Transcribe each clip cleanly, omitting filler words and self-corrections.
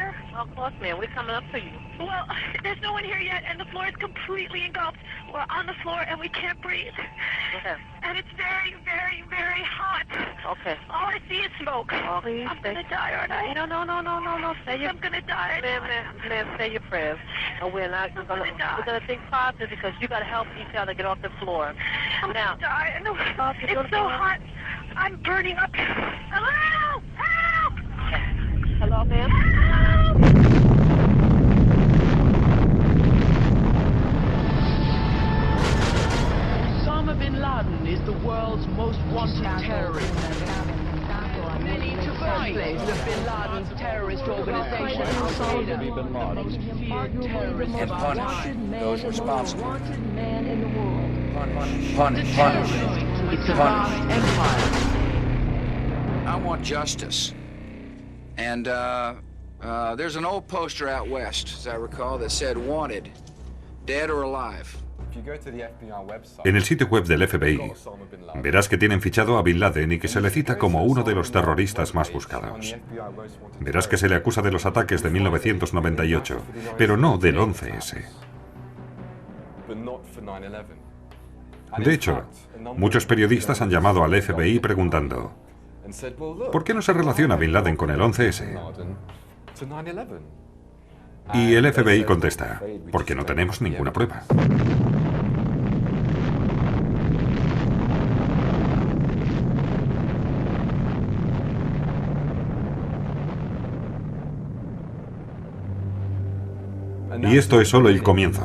here? Well, of course, ma'am. We're coming up to you. Well, there's no one here yet, and the floor is completely engulfed. We're on the floor, and we can't breathe. Okay. And it's very, very, very hot. Okay. All I see is smoke. Oh, please. I'm gonna die, aren't I? No. Say your... I'm gonna die. Ma'am, say your prayers. And we're gonna think positive because you gotta help each other get off the floor. I'm Now, gonna die. No, you're it's gonna so go- hot. I'm burning up. Hello! Help! hello, ma'am. Osama bin Laden is the world's most wanted terrorist. Many to place of bin Laden's terrorist organization, Al-Qaeda, the most feared terrorist And of our punish time. those responsible. The Punish. terrorist to its vast empire. I want justice. And there's an old poster out west, as I recall, that said wanted, dead or alive. En el sitio web del FBI verás que tienen fichado a Bin Laden y que se le cita como uno de los terroristas más buscados. Verás que se le acusa de los ataques de 1998, pero no del 11S. De hecho, muchos periodistas han llamado al FBI preguntando: ¿por qué no se relaciona Bin Laden con el 11S? Y el FBI contesta: porque no tenemos ninguna prueba. Y esto es solo el comienzo.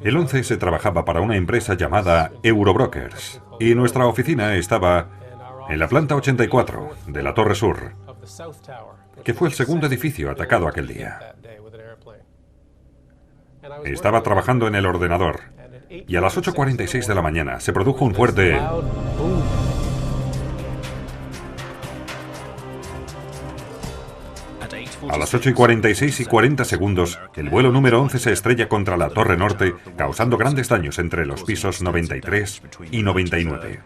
El 11S trabajaba para una empresa llamada Eurobrokers y nuestra oficina estaba en la planta 84 de la Torre Sur, que fue el segundo edificio atacado aquel día. Estaba trabajando en el ordenador y a las 8:46 de la mañana se produjo un fuerte... A las 8:46:40, el vuelo número 11 se estrella contra la Torre Norte, causando grandes daños entre los pisos 93 y 99.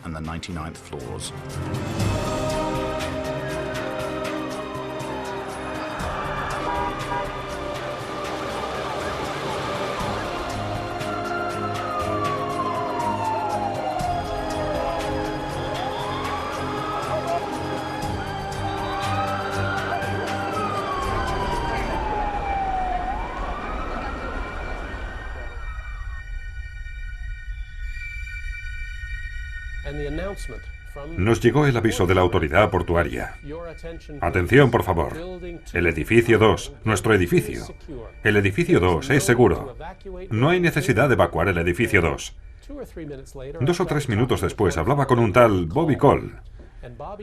Nos llegó el aviso de la autoridad portuaria. Atención, por favor. El edificio 2, nuestro edificio. El edificio 2 es seguro. No hay necesidad de evacuar el edificio 2. 2 o 3 minutos después hablaba con un tal Bobby Cole.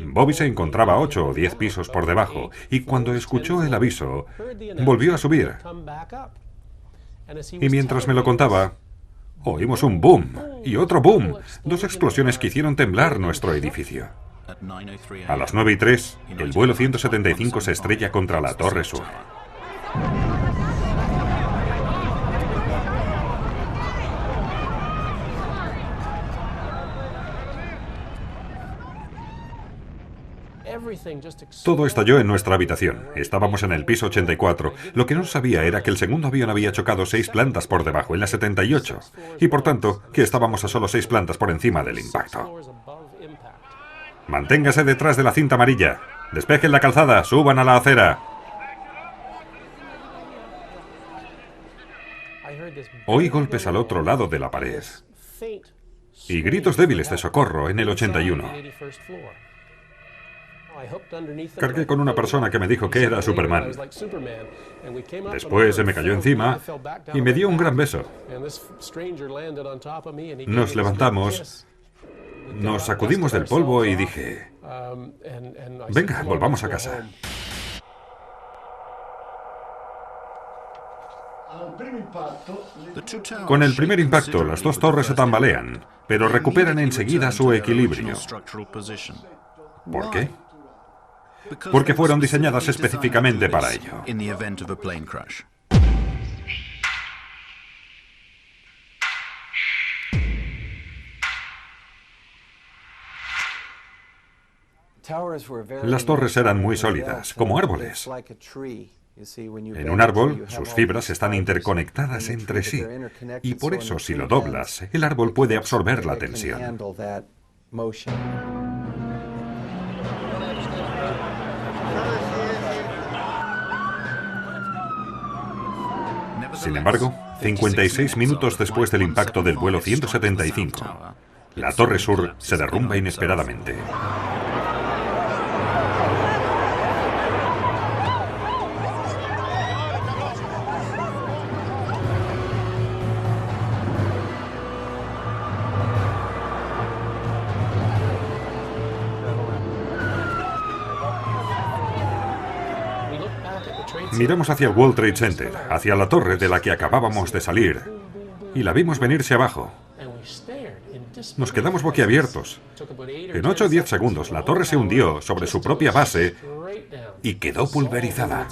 Bobby se encontraba a 8 o 10 pisos por debajo y cuando escuchó el aviso, volvió a subir. Y mientras me lo contaba, oímos un boom y otro boom, 2 explosiones que hicieron temblar nuestro edificio. A las 9:03, el vuelo 175 se estrella contra la Torre Sur. Todo estalló en nuestra habitación. Estábamos en el piso 84. Lo que no sabía era que el segundo avión había chocado 6 plantas por debajo, en la 78. Y por tanto, que estábamos a solo 6 plantas por encima del impacto. Manténgase detrás de la cinta amarilla. Despejen la calzada, suban a la acera. Oí golpes al otro lado de la pared. Y gritos débiles de socorro en el 81. Cargué con una persona que me dijo que era Superman. Después se me cayó encima y me dio un gran beso. Nos levantamos, nos sacudimos del polvo y dije, venga, volvamos a casa. Con el primer impacto, las 2 torres se tambalean, pero recuperan enseguida su equilibrio. ¿Por qué? Porque fueron diseñadas específicamente para ello. Las torres eran muy sólidas, como árboles. En un árbol, sus fibras están interconectadas entre sí, y por eso si lo doblas, el árbol puede absorber la tensión. Sin embargo, 56 minutos después del impacto del vuelo 175, la Torre Sur se derrumba inesperadamente. Miramos hacia el World Trade Center, hacia la torre de la que acabábamos de salir, y la vimos venirse abajo. Nos quedamos boquiabiertos. En 8 o 10 segundos, la torre se hundió sobre su propia base y quedó pulverizada.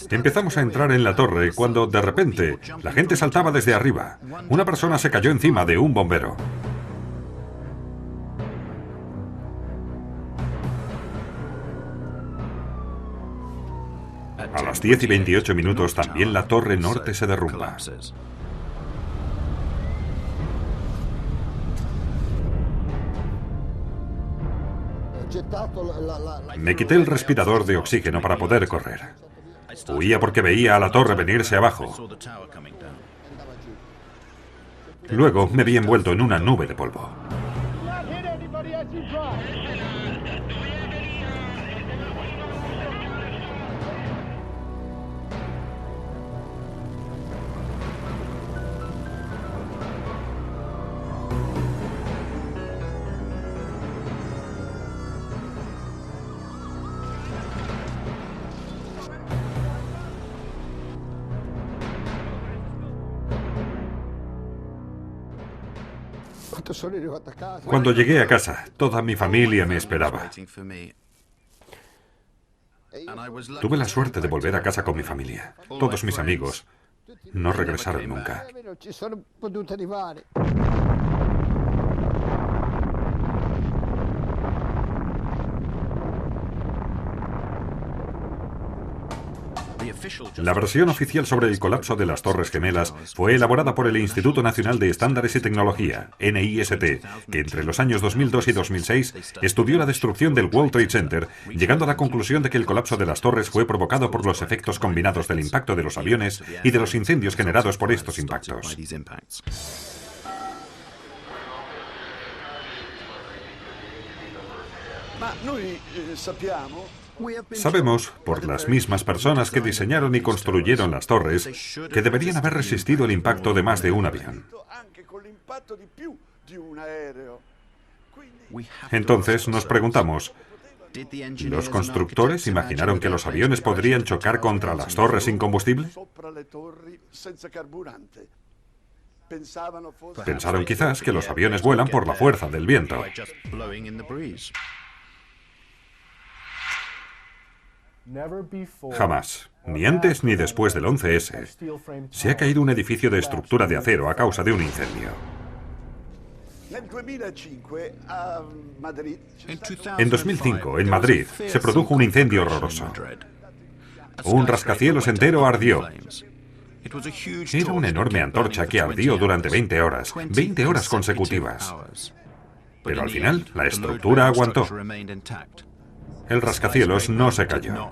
Empezamos a entrar en la torre cuando, de repente, la gente saltaba desde arriba. Una persona se cayó encima de un bombero. A las 10 y 28 minutos también la torre norte se derrumba. Me quité el respirador de oxígeno para poder correr. Huía porque veía a la torre venirse abajo. Luego me vi envuelto en una nube de polvo. Cuando llegué a casa, toda mi familia me esperaba. Tuve la suerte de volver a casa con mi familia. Todos mis amigos no regresaron nunca. La versión oficial sobre el colapso de las Torres Gemelas fue elaborada por el Instituto Nacional de Estándares y Tecnología, NIST, que entre los años 2002 y 2006 estudió la destrucción del World Trade Center, llegando a la conclusión de que el colapso de las torres fue provocado por los efectos combinados del impacto de los aviones y de los incendios generados por estos impactos. Sabemos, por las mismas personas que diseñaron y construyeron las torres, que deberían haber resistido el impacto de más de un avión. Entonces nos preguntamos, ¿los constructores imaginaron que los aviones podrían chocar contra las torres sin combustible? Pensaron quizás que los aviones vuelan por la fuerza del viento. Jamás, ni antes ni después del 11S, se ha caído un edificio de estructura de acero a causa de un incendio. En 2005, en Madrid, se produjo un incendio horroroso. Un rascacielos entero ardió. Era una enorme antorcha que ardió durante 20 horas consecutivas. Pero al final, la estructura aguantó. El rascacielos no se cayó.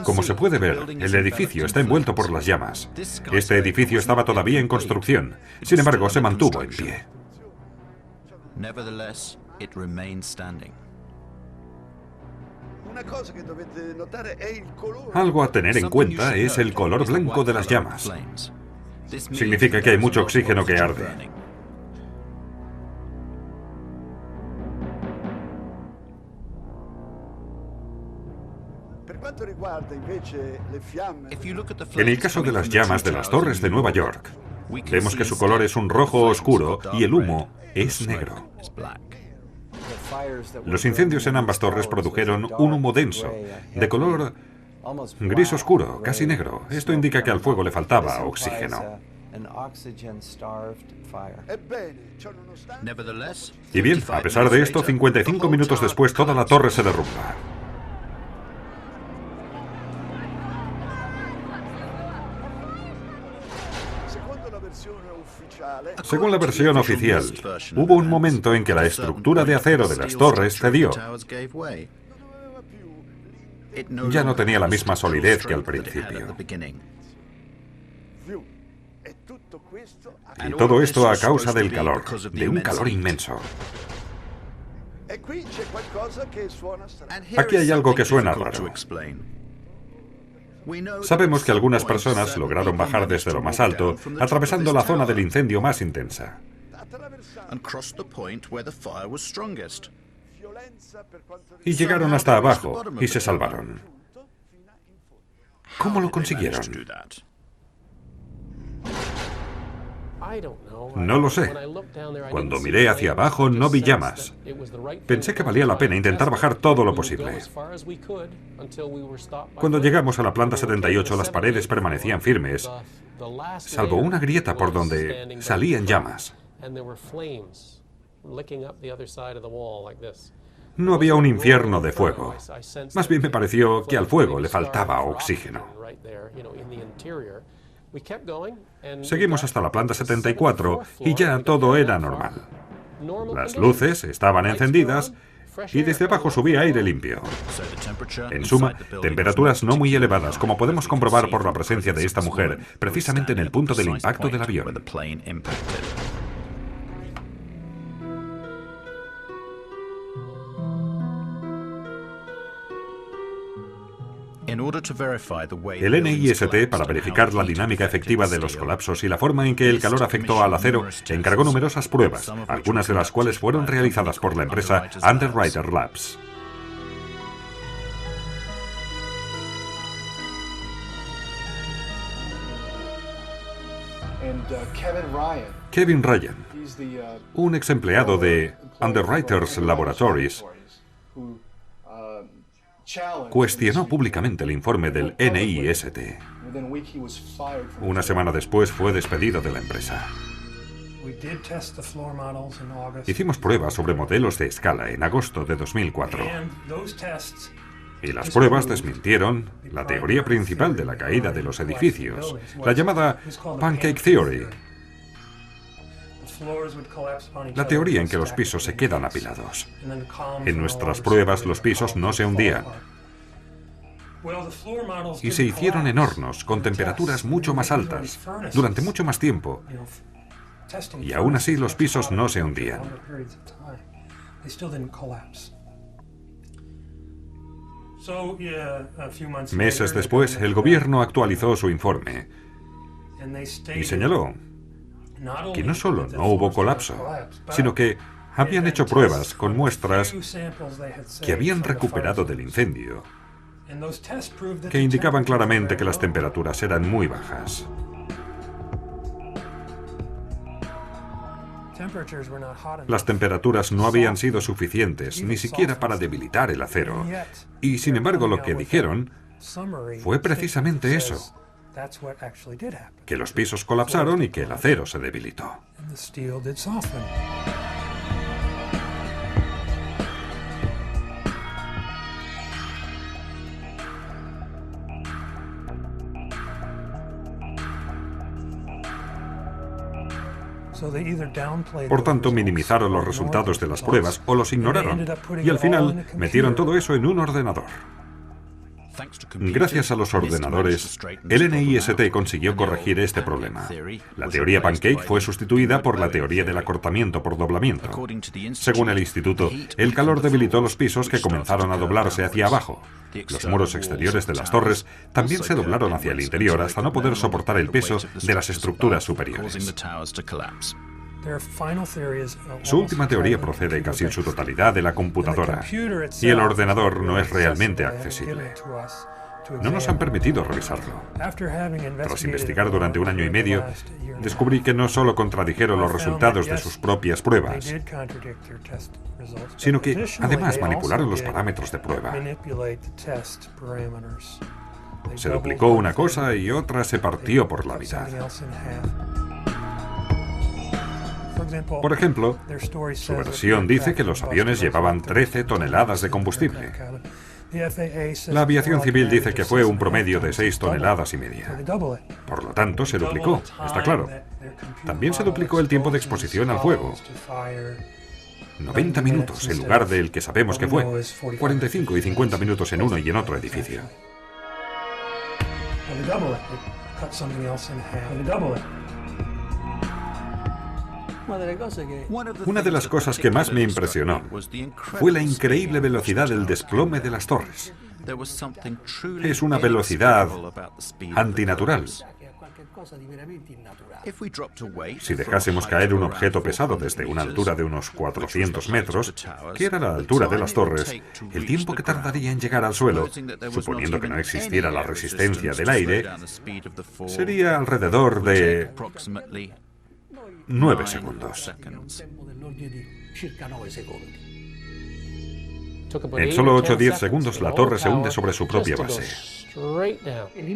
Como se puede ver, el edificio está envuelto por las llamas. Este edificio estaba todavía en construcción, sin embargo, se mantuvo en pie. Algo a tener en cuenta es el color blanco de las llamas. Significa que hay mucho oxígeno que arde. En el caso de las llamas de las torres de Nueva York, vemos que su color es un rojo oscuro y el humo es negro. Los incendios en ambas torres produjeron un humo denso, de color gris oscuro, casi negro. Esto indica que al fuego le faltaba oxígeno. Y bien, a pesar de esto, 55 minutos después, toda la torre se derrumba. Según la versión oficial, hubo un momento en que la estructura de acero de las torres cedió. Ya no tenía la misma solidez que al principio. Y todo esto a causa del calor, de un calor inmenso. Aquí hay algo que suena raro. Sabemos que algunas personas lograron bajar desde lo más alto, atravesando la zona del incendio más intensa. Y llegaron hasta abajo y se salvaron. ¿Cómo lo consiguieron? No lo sé. Cuando miré hacia abajo no vi llamas. Pensé que valía la pena intentar bajar todo lo posible. Cuando llegamos a la planta 78, las paredes permanecían firmes, salvo una grieta por donde salían llamas. No había un infierno de fuego. Más bien me pareció que al fuego le faltaba oxígeno. Seguimos hasta la planta 74 y ya todo era normal. Las luces estaban encendidas y desde abajo subía aire limpio. En suma, temperaturas no muy elevadas, como podemos comprobar por la presencia de esta mujer, precisamente en el punto del impacto del avión. El NIST, para verificar la dinámica efectiva de los colapsos y la forma en que el calor afectó al acero, encargó numerosas pruebas, algunas de las cuales fueron realizadas por la empresa Underwriter Labs. Kevin Ryan, un ex empleado de Underwriters Laboratories, cuestionó públicamente el informe del NIST. Una semana después fue despedido de la empresa. Hicimos pruebas sobre modelos de escala en agosto de 2004. Y las pruebas desmintieron la teoría principal de la caída de los edificios, la llamada Pancake Theory. La teoría en que los pisos se quedan apilados. En nuestras pruebas los pisos no se hundían. Y se hicieron en hornos con temperaturas mucho más altas, durante mucho más tiempo. Y aún así los pisos no se hundían. Meses después, el gobierno actualizó su informe y señaló que no solo no hubo colapso, sino que habían hecho pruebas con muestras que habían recuperado del incendio, que indicaban claramente que las temperaturas eran muy bajas. Las temperaturas no habían sido suficientes, ni siquiera para debilitar el acero. Y sin embargo, lo que dijeron fue precisamente eso, que los pisos colapsaron y que el acero se debilitó. Por tanto, minimizaron los resultados de las pruebas o los ignoraron, y al final metieron todo eso en un ordenador. Gracias a los ordenadores, el NIST consiguió corregir este problema. La teoría pancake fue sustituida por la teoría del acortamiento por doblamiento. Según el instituto, el calor debilitó los pisos que comenzaron a doblarse hacia abajo. Los muros exteriores de las torres también se doblaron hacia el interior hasta no poder soportar el peso de las estructuras superiores. Su última teoría procede casi en su totalidad de la computadora, y el ordenador no es realmente accesible. No nos han permitido revisarlo. Tras investigar durante 1 año y medio, descubrí que no solo contradijeron los resultados de sus propias pruebas, sino que además manipularon los parámetros de prueba. Se duplicó una cosa y otra se partió por la mitad. Por ejemplo, su versión dice que los aviones llevaban 13 toneladas de combustible. La aviación civil dice que fue un promedio de 6 toneladas y media. Por lo tanto, se duplicó, está claro. También se duplicó el tiempo de exposición al fuego. 90 minutos en lugar del que sabemos que fue. 45 y 50 minutos en uno y en otro edificio. Una de las cosas que más me impresionó fue la increíble velocidad del desplome de las torres. Es una velocidad antinatural. Si dejásemos caer un objeto pesado desde una altura de unos 400 metros, que era la altura de las torres, el tiempo que tardaría en llegar al suelo, suponiendo que no existiera la resistencia del aire, sería alrededor de 9 segundos. En solo 8 o 10 segundos la torre se hunde sobre su propia base. El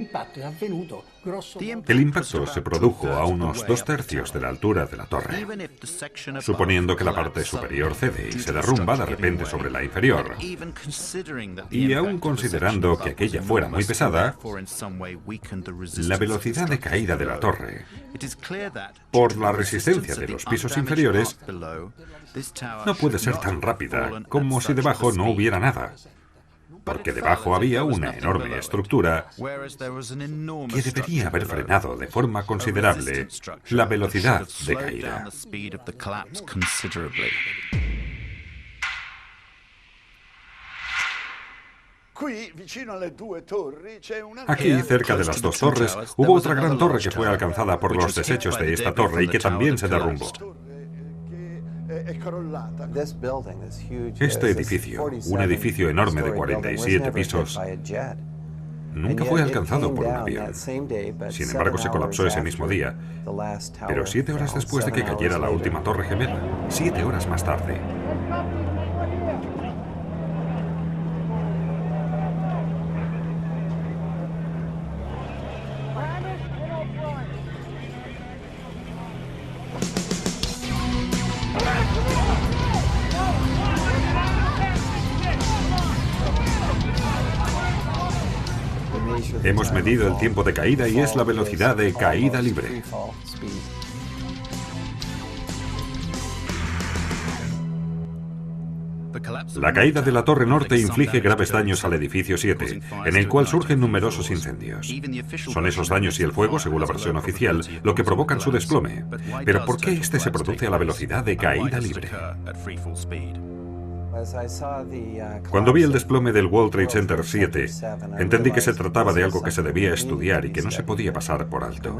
impacto se produjo a unos 2/3 de la altura de la torre. Suponiendo que la parte superior cede y se derrumba de repente sobre la inferior, y aún considerando que aquella fuera muy pesada, la velocidad de caída de la torre, por la resistencia de los pisos inferiores, no puede ser tan rápida como si debajo no hubiera nada, porque debajo había una enorme estructura que debería haber frenado de forma considerable la velocidad de caída. Aquí, cerca de las 2 torres, hubo otra gran torre que fue alcanzada por los desechos de esta torre y que también se derrumbó. Este edificio, un edificio enorme de 47 pisos, nunca fue alcanzado por un avión. Sin embargo, se colapsó ese mismo día, pero 7 horas después de que cayera la última torre gemela, 7 horas más tarde. Hemos medido el tiempo de caída y es la velocidad de caída libre. La caída de la Torre Norte inflige graves daños al edificio 7, en el cual surgen numerosos incendios. Son esos daños y el fuego, según la versión oficial, lo que provocan su desplome. Pero ¿por qué este se produce a la velocidad de caída libre? Cuando vi el desplome del World Trade Center 7, entendí que se trataba de algo que se debía estudiar y que no se podía pasar por alto.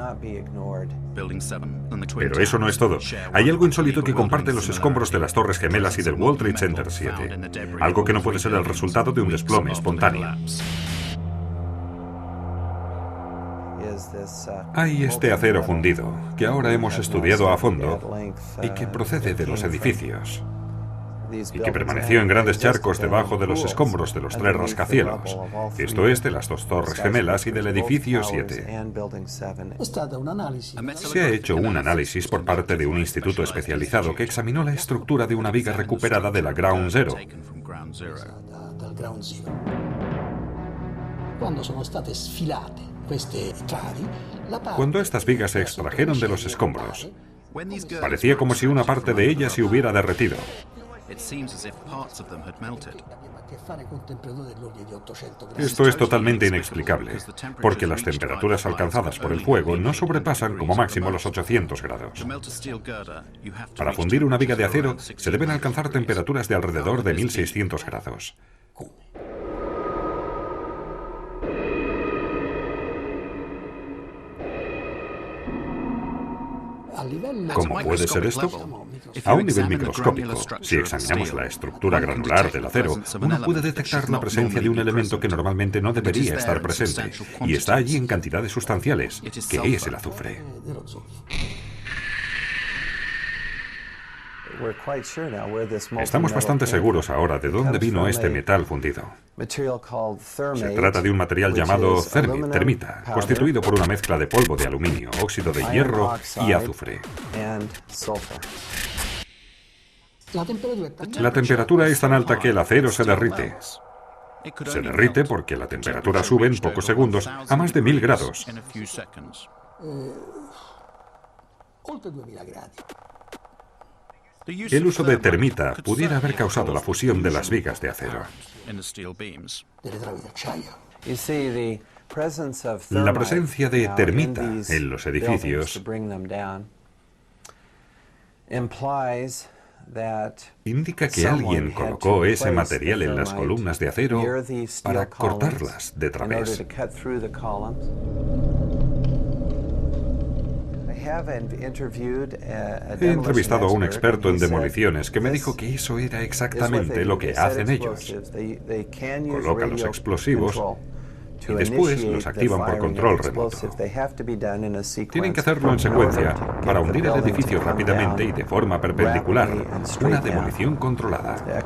Pero eso no es todo. Hay algo insólito que comparten los escombros de las Torres Gemelas y del World Trade Center 7. Algo que no puede ser el resultado de un desplome espontáneo. Hay este acero fundido, que ahora hemos estudiado a fondo y que procede de los edificios, y que permaneció en grandes charcos debajo de los escombros de los 3 rascacielos, esto es, de las 2 torres gemelas y del edificio 7. Se ha hecho un análisis por parte de un instituto especializado que examinó la estructura de una viga recuperada de la Ground Zero. Cuando estas vigas se extrajeron de los escombros, parecía como si una parte de ellas se hubiera derretido. Esto es totalmente inexplicable, porque las temperaturas alcanzadas por el fuego no sobrepasan como máximo los 800 grados. Para fundir una viga de acero se deben alcanzar temperaturas de alrededor de 1600 grados. ¿Cómo puede ser esto? A un nivel microscópico, si examinamos la estructura granular del acero, uno puede detectar la presencia de un elemento que normalmente no debería estar presente, y está allí en cantidades sustanciales, que es el azufre. Estamos bastante seguros ahora de dónde vino este metal fundido. Se trata de un material llamado termita, constituido por una mezcla de polvo de aluminio, óxido de hierro y azufre. La temperatura es tan alta que el acero se derrite. Se derrite porque la temperatura sube en pocos segundos a más de 1000 grados. El uso de termita pudiera haber causado la fusión de las vigas de acero. La presencia de termita en los edificios indica que alguien colocó ese material en las columnas de acero para cortarlas de través. He entrevistado a un experto en demoliciones que me dijo que eso era exactamente lo que hacen ellos. Colocan los explosivos y después los activan por control remoto. Tienen que hacerlo en secuencia para hundir el edificio rápidamente y de forma perpendicular, una demolición controlada.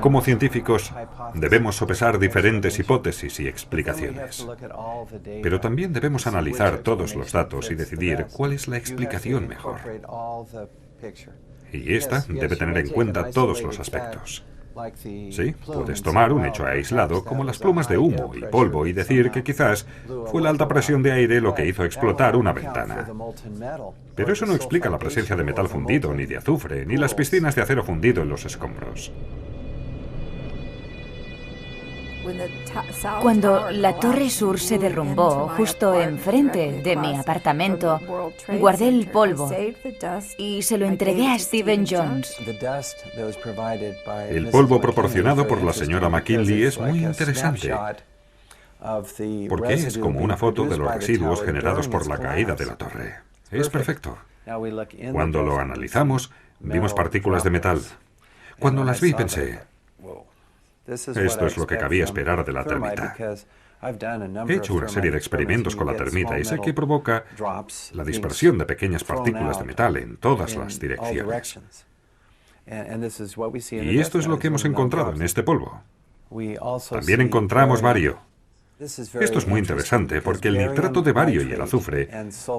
Como científicos, debemos sopesar diferentes hipótesis y explicaciones. Pero también debemos analizar todos los datos y decidir cuál es la explicación mejor. Y esta debe tener en cuenta todos los aspectos. Sí, puedes tomar un hecho aislado como las plumas de humo y polvo y decir que quizás fue la alta presión de aire lo que hizo explotar una ventana. Pero eso no explica la presencia de metal fundido, ni de azufre, ni las piscinas de acero fundido en los escombros. Cuando la Torre Sur se derrumbó justo enfrente de mi apartamento, guardé el polvo y se lo entregué a Stephen Jones. El polvo proporcionado por la señora McKinley es muy interesante, porque es como una foto de los residuos generados por la caída de la torre. Es perfecto. Cuando lo analizamos, vimos partículas de metal. Cuando las vi pensé, esto es lo que cabía esperar de la termita. He hecho una serie de experimentos con la termita y sé que provoca la dispersión de pequeñas partículas de metal en todas las direcciones. Y esto es lo que hemos encontrado en este polvo. También encontramos bario. Esto es muy interesante porque el nitrato de bario y el azufre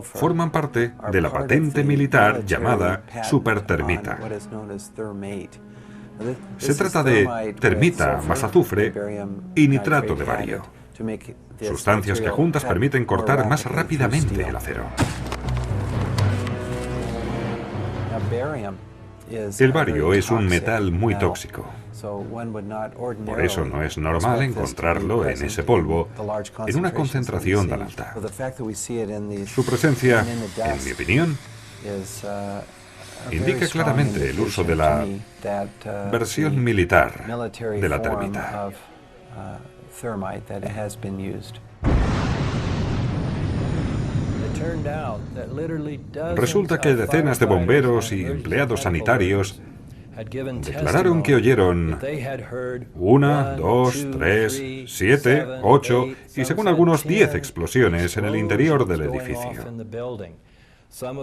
forman parte de la patente militar llamada supertermita. Se trata de termita más azufre y nitrato de bario, sustancias que juntas permiten cortar más rápidamente el acero. El bario es un metal muy tóxico. Por eso no es normal encontrarlo en ese polvo en una concentración tan alta. Su presencia, en mi opinión, indica claramente el uso de la versión militar de la termita. Resulta que decenas de bomberos y empleados sanitarios declararon que oyeron 1, 2, 3, 7, 8 y según algunos 10 explosiones en el interior del edificio.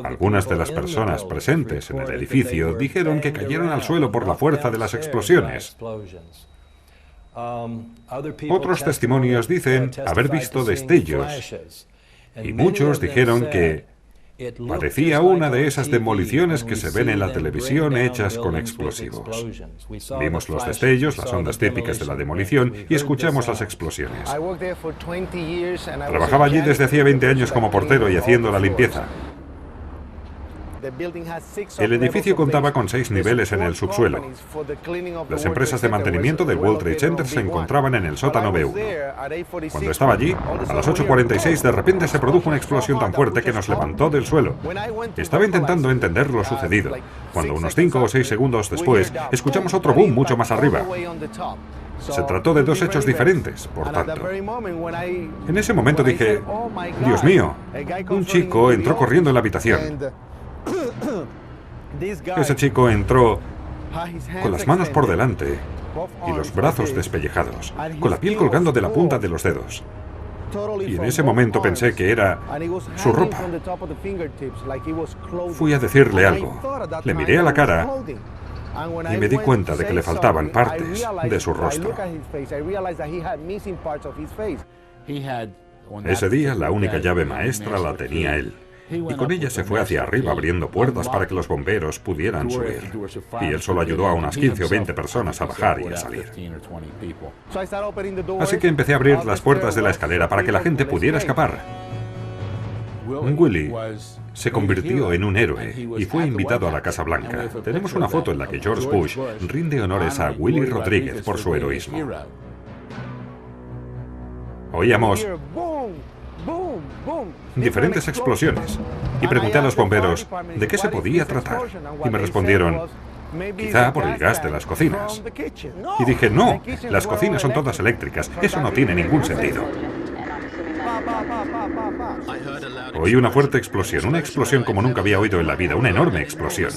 Algunas de las personas presentes en el edificio dijeron que cayeron al suelo por la fuerza de las explosiones. Otros testimonios dicen haber visto destellos y muchos dijeron que parecía una de esas demoliciones que se ven en la televisión hechas con explosivos. Vimos los destellos, las ondas típicas de la demolición y escuchamos las explosiones. Trabajaba allí desde hacía 20 años como portero y haciendo la limpieza. El edificio contaba con 6 niveles en el subsuelo. Las empresas de mantenimiento del World Trade Center se encontraban en el sótano B1. Cuando estaba allí, a las 8:46 de repente se produjo una explosión tan fuerte que nos levantó del suelo. Estaba intentando entender lo sucedido, cuando unos 5 o 6 segundos después escuchamos otro boom mucho más arriba. Se trató de 2 hechos diferentes, por tanto. En ese momento dije, Dios mío, un chico entró corriendo en la habitación. Ese chico entró con las manos por delante y los brazos despellejados, con la piel colgando de la punta de los dedos. Y en ese momento pensé que era su ropa. Fui a decirle algo. Le miré a la cara y me di cuenta de que le faltaban partes de su rostro. Ese día la única llave maestra la tenía él. Y con ella se fue hacia arriba abriendo puertas para que los bomberos pudieran subir. Y él solo ayudó a unas 15 o 20 personas a bajar y a salir. Así que empecé a abrir las puertas de la escalera para que la gente pudiera escapar. Willie se convirtió en un héroe y fue invitado a la Casa Blanca. Tenemos una foto en la que George Bush rinde honores a Willie Rodríguez por su heroísmo. Oíamos diferentes explosiones y pregunté a los bomberos de qué se podía tratar y me respondieron, quizá por el gas de las cocinas. Y dije, no, las cocinas son todas eléctricas, eso no tiene ningún sentido. Oí una fuerte explosión, una explosión como nunca había oído en la vida, una enorme explosión.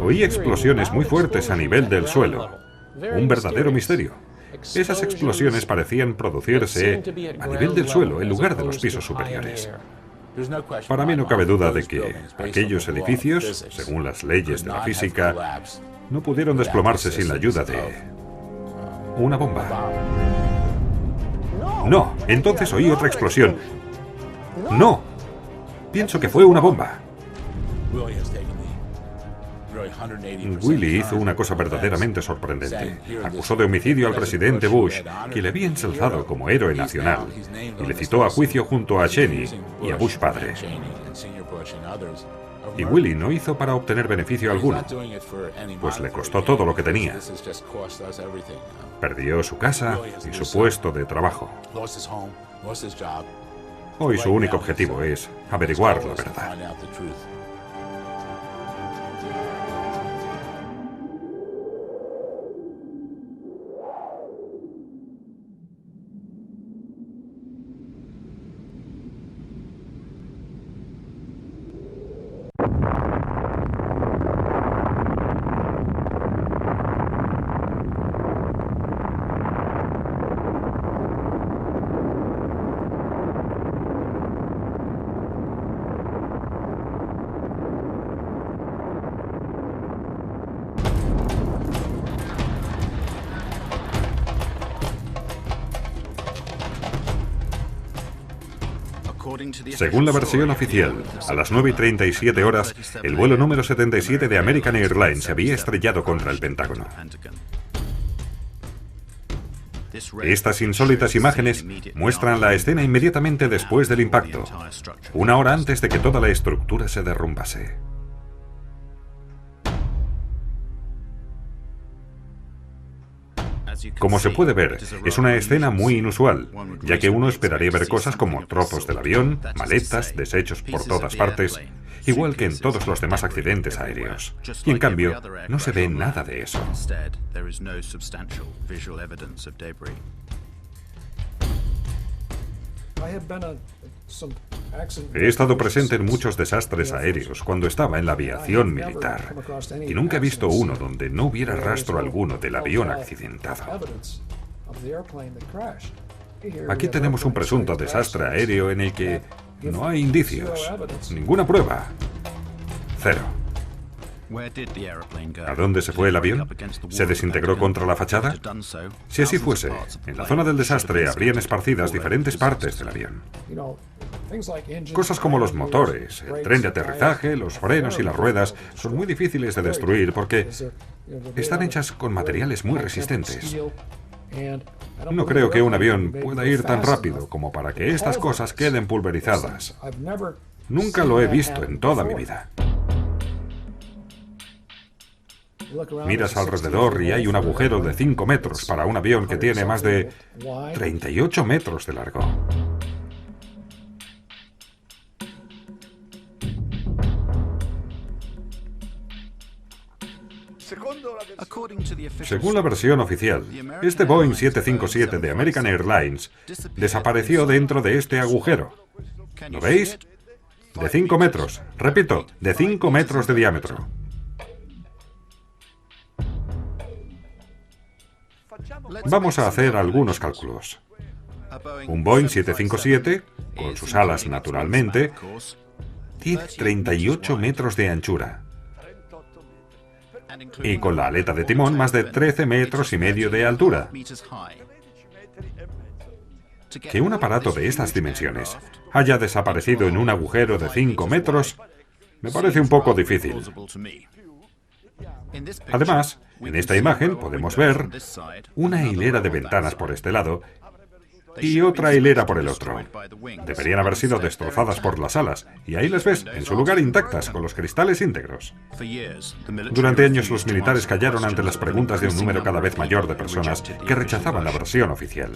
Oí explosiones muy fuertes a nivel del suelo, un verdadero misterio. Esas explosiones parecían producirse a nivel del suelo, en lugar de los pisos superiores. Para mí no cabe duda de que aquellos edificios, según las leyes de la física, no pudieron desplomarse sin la ayuda de una bomba. No, entonces oí otra explosión. No, pienso que fue una bomba. Willie hizo una cosa verdaderamente sorprendente. Acusó de homicidio al presidente Bush, que le había ensalzado como héroe nacional, y le citó a juicio junto a Cheney y a Bush padre. Y Willie no hizo para obtener beneficio alguno, pues le costó todo lo que tenía. Perdió su casa y su puesto de trabajo. Hoy su único objetivo es averiguar la verdad. Según la versión oficial, a las 9:37 horas, el vuelo número 77 de American Airlines se había estrellado contra el Pentágono. Estas insólitas imágenes muestran la escena inmediatamente después del impacto, una hora antes de que toda la estructura se derrumbase. Como se puede ver, es una escena muy inusual, ya que uno esperaría ver cosas como trozos del avión, maletas, desechos por todas partes, igual que en todos los demás accidentes aéreos. Y en cambio, no se ve nada de eso. He estado presente en muchos desastres aéreos cuando estaba en la aviación militar, y nunca he visto uno donde no hubiera rastro alguno del avión accidentado. Aquí tenemos un presunto desastre aéreo en el que no hay indicios, ninguna prueba. Cero. ¿A dónde se fue el avión? ¿Se desintegró contra la fachada? Si así fuese, en la zona del desastre habrían esparcidas diferentes partes del avión. Cosas como los motores, el tren de aterrizaje, los frenos y las ruedas son muy difíciles de destruir porque están hechas con materiales muy resistentes. No creo que un avión pueda ir tan rápido como para que estas cosas queden pulverizadas. Nunca lo he visto en toda mi vida. Miras alrededor y hay un agujero de 5 metros para un avión que tiene más de 38 metros de largo. Según la versión oficial, este Boeing 757 de American Airlines desapareció dentro de este agujero. ¿Lo veis? De 5 metros. Repito, de 5 metros de diámetro. Vamos a hacer algunos cálculos. Un Boeing 757, con sus alas naturalmente, tiene 38 metros de anchura. Y con la aleta de timón, más de 13 metros y medio de altura. Que un aparato de estas dimensiones haya desaparecido en un agujero de 5 metros me parece un poco difícil. Además, en esta imagen podemos ver una hilera de ventanas por este lado y otra hilera por el otro. Deberían haber sido destrozadas por las alas, y ahí las ves, en su lugar intactas, con los cristales íntegros. Durante años los militares callaron ante las preguntas de un número cada vez mayor de personas que rechazaban la versión oficial.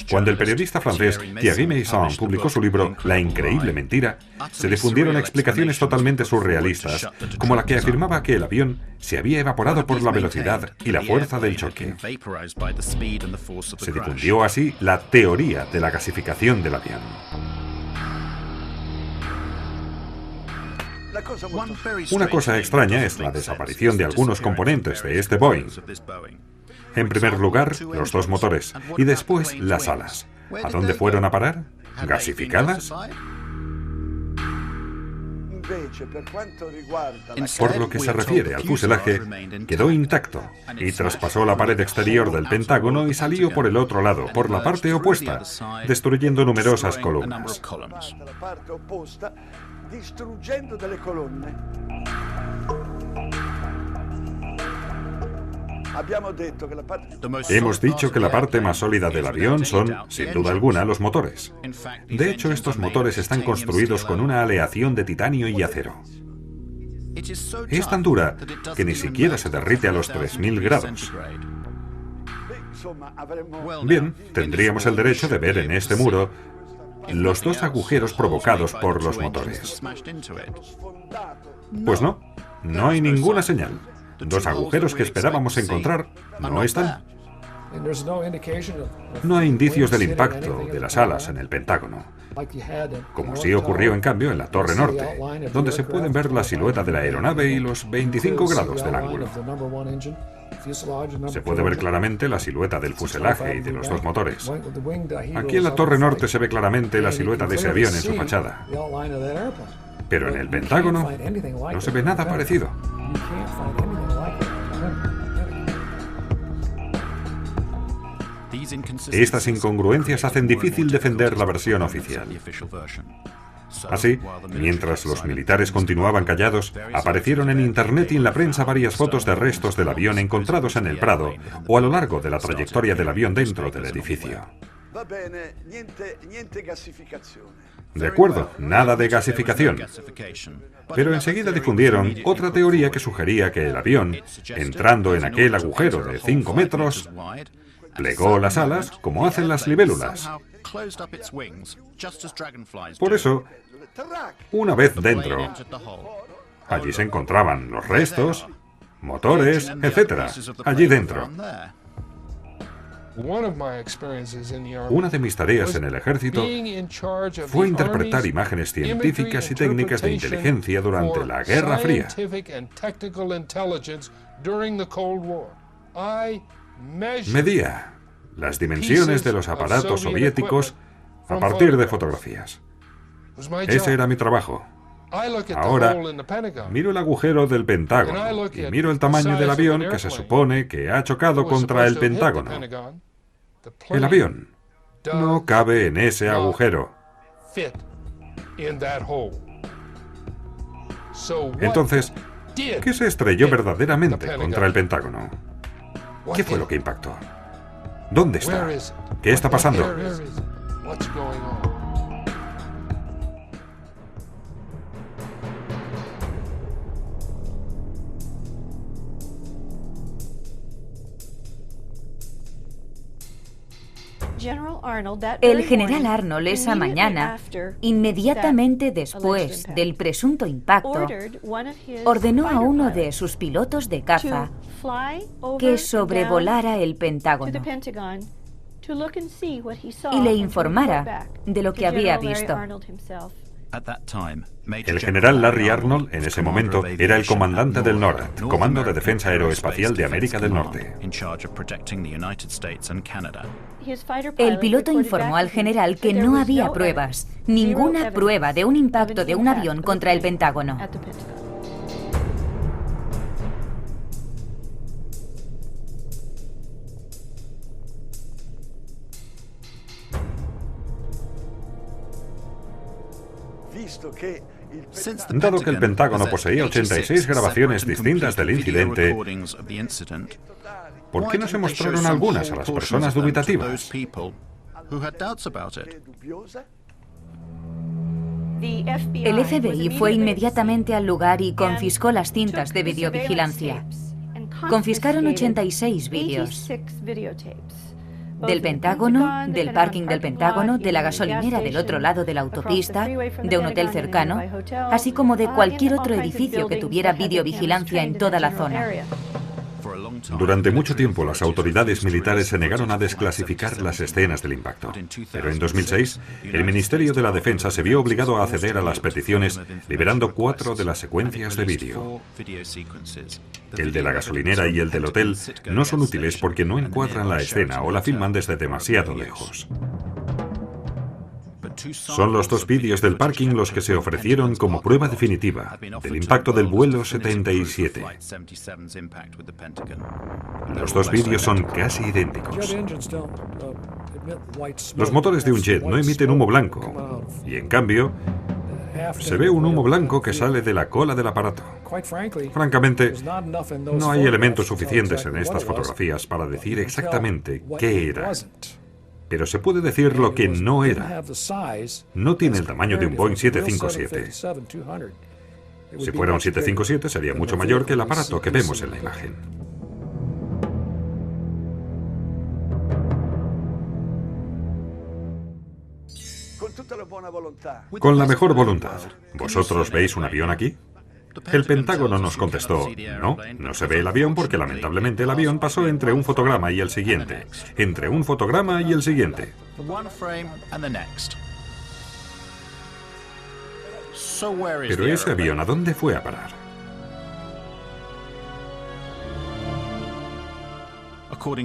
Cuando el periodista francés Thierry Meyssan publicó su libro La increíble mentira, se difundieron explicaciones totalmente surrealistas, como la que afirmaba que el avión se había evaporado por la velocidad y la fuerza del choque. Se difundió así la teoría de la gasificación del avión. Una cosa extraña es la desaparición de algunos componentes de este Boeing. En primer lugar, los dos motores y después las alas. ¿A dónde fueron a parar? ¿Gasificadas? Por lo que se refiere al fuselaje, quedó intacto y traspasó la pared exterior del Pentágono y salió por el otro lado, por la parte opuesta, destruyendo numerosas columnas. Hemos dicho que la parte más sólida del avión son, sin duda alguna, los motores. De hecho, estos motores están construidos con una aleación de titanio y acero. Es tan dura que ni siquiera se derrite a los 3000 grados. Bien, tendríamos el derecho de ver en este muro los dos agujeros provocados por los motores. Pues no, no hay ninguna señal. Dos agujeros que esperábamos encontrar no están. No hay indicios del impacto de las alas en el Pentágono, como sí ocurrió en cambio en la Torre Norte, donde se pueden ver la silueta de la aeronave y los 25 grados del ángulo. Se puede ver claramente la silueta del fuselaje y de los dos motores. Aquí en la Torre Norte se ve claramente la silueta de ese avión en su fachada. Pero en el Pentágono no se ve nada parecido. Estas incongruencias hacen difícil defender la versión oficial. Así, mientras los militares continuaban callados, aparecieron en Internet y en la prensa varias fotos de restos del avión encontrados en el Prado o a lo largo de la trayectoria del avión dentro del edificio. De acuerdo, nada de gasificación. Pero enseguida difundieron otra teoría que sugería que el avión, entrando en aquel agujero de 5 metros, plegó las alas como hacen las libélulas. Por eso, una vez dentro, allí se encontraban los restos, motores, etc. Allí dentro. Una de mis tareas en el ejército fue interpretar imágenes científicas y técnicas de inteligencia durante la Guerra Fría. Medía las dimensiones de los aparatos soviéticos a partir de fotografías. Ese era mi trabajo. Ahora miro el agujero del Pentágono y miro el tamaño del avión que se supone que ha chocado contra el Pentágono. El avión no cabe en ese agujero. Entonces, ¿qué se estrelló verdaderamente contra el Pentágono? ¿Qué fue lo que impactó? ¿Dónde está? ¿Qué está pasando? El general Arnold esa mañana, inmediatamente después del presunto impacto, ordenó a uno de sus pilotos de caza que sobrevolara el Pentágono y le informara de lo que había visto. El general Larry Arnold, en ese momento, era el comandante del NORAD, Comando de Defensa Aeroespacial de América del Norte. El piloto informó al general que no había pruebas, ninguna prueba de un impacto de un avión contra el Pentágono. Dado que el Pentágono poseía 86 grabaciones distintas del incidente, ¿por qué no se mostraron algunas a las personas dubitativas? El FBI fue inmediatamente al lugar y confiscó las cintas de videovigilancia. Confiscaron 86 vídeos. Del Pentágono, del parking del Pentágono, de la gasolinera del otro lado de la autopista, de un hotel cercano, así como de cualquier otro edificio que tuviera videovigilancia en toda la zona. Durante mucho tiempo las autoridades militares se negaron a desclasificar las escenas del impacto. Pero en 2006, el Ministerio de la Defensa se vio obligado a acceder a las peticiones, liberando 4 de las secuencias de vídeo. El de la gasolinera y el del hotel no son útiles porque no encuadran la escena o la filman desde demasiado lejos. Son los 2 vídeos del parking los que se ofrecieron como prueba definitiva del impacto del vuelo 77. Los 2 vídeos son casi idénticos. Los motores de un jet no emiten humo blanco, y en cambio, se ve un humo blanco que sale de la cola del aparato. Francamente, no hay elementos suficientes en estas fotografías para decir exactamente qué era. Pero se puede decir lo que no era. No tiene el tamaño de un Boeing 757. Si fuera un 757 sería mucho mayor que el aparato que vemos en la imagen. Con la mejor voluntad. ¿Vosotros veis un avión aquí? El Pentágono nos contestó, no, no se ve el avión porque lamentablemente el avión pasó entre un fotograma y el siguiente, entre un fotograma y el siguiente. Pero ese avión, ¿a dónde fue a parar?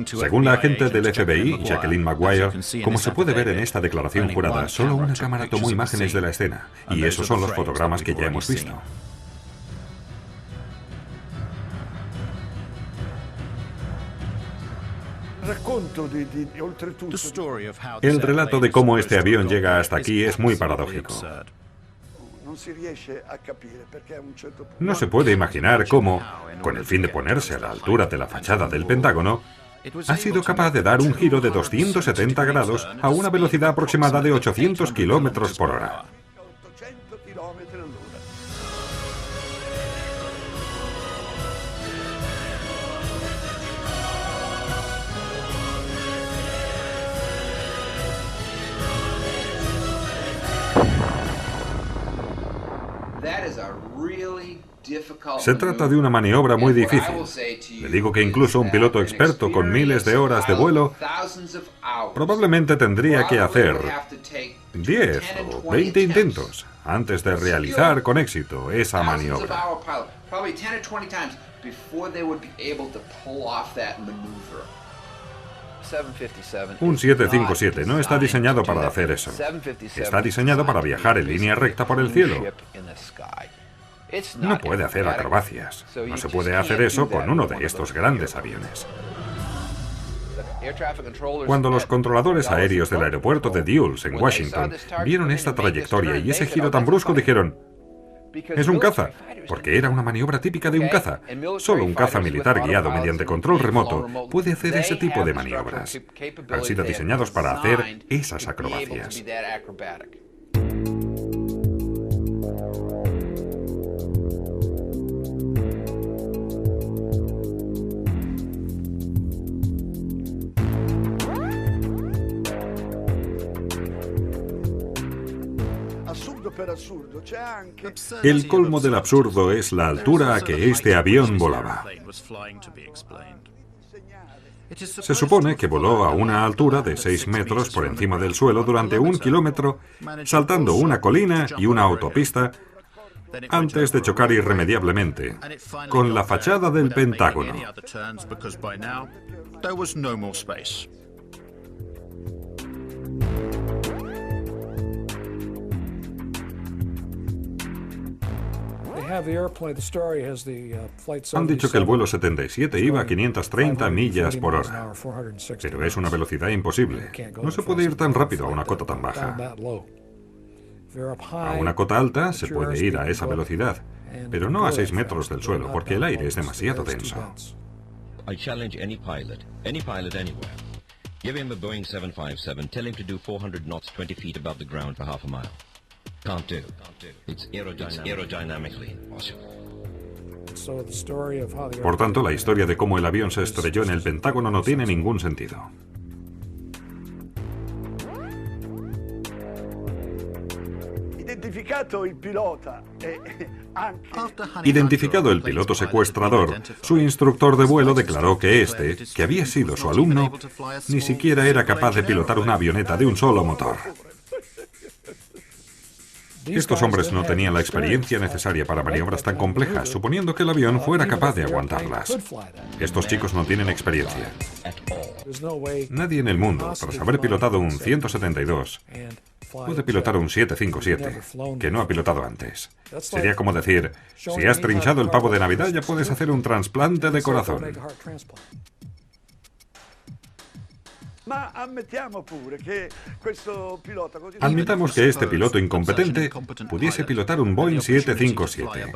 Según la agente del FBI, Jacqueline Maguire, como se puede ver en esta declaración jurada, solo una cámara tomó imágenes de la escena, y esos son los fotogramas que ya hemos visto. El relato de cómo este avión llega hasta aquí es muy paradójico. No se puede imaginar cómo, con el fin de ponerse a la altura de la fachada del Pentágono, ha sido capaz de dar un giro de 270 grados a una velocidad aproximada de 800 kilómetros por hora. Se trata de una maniobra muy difícil. Le digo que incluso un piloto experto con miles de horas de vuelo probablemente tendría que hacer 10 o 20 intentos antes de realizar con éxito esa maniobra. Un 757 no está diseñado para hacer eso. Está diseñado para viajar en línea recta por el cielo. No puede hacer acrobacias. No se puede hacer eso con uno de estos grandes aviones. Cuando los controladores aéreos del aeropuerto de Dulles, en Washington, vieron esta trayectoria y ese giro tan brusco, dijeron: es un caza, porque era una maniobra típica de un caza. Solo un caza militar guiado mediante control remoto puede hacer ese tipo de maniobras. Han sido diseñados para hacer esas acrobacias. El colmo del absurdo es la altura a que este avión volaba. Se supone que voló a una altura de 6 metros por encima del suelo durante 1 kilómetro, saltando una colina y una autopista, antes de chocar irremediablemente con la fachada del Pentágono. Han dicho que el vuelo 77 iba a 530 millas por hora, pero es una velocidad imposible. No se puede ir tan rápido a una cota tan baja. A una cota alta se puede ir a esa velocidad, pero no a 6 metros del suelo, porque el aire es demasiado denso. I challenge any pilot anywhere. Give him a Boeing 757, tell him to do 400 knots 20 feet above the ground for half a mile. Can't do. It's aerodynamically impossible. Por tanto, la historia de cómo el avión se estrelló en el Pentágono no tiene ningún sentido. Identificado el piloto secuestrador, su instructor de vuelo declaró que este, que había sido su alumno, ni siquiera era capaz de pilotar una avioneta de un solo motor. Estos hombres no tenían la experiencia necesaria para maniobras tan complejas, suponiendo que el avión fuera capaz de aguantarlas. Estos chicos no tienen experiencia. Nadie en el mundo, tras haber pilotado un 172, puede pilotar un 757, que no ha pilotado antes. Sería como decir, si has trinchado el pavo de Navidad, ya puedes hacer un trasplante de corazón. Admitamos que este piloto incompetente pudiese pilotar un Boeing 757.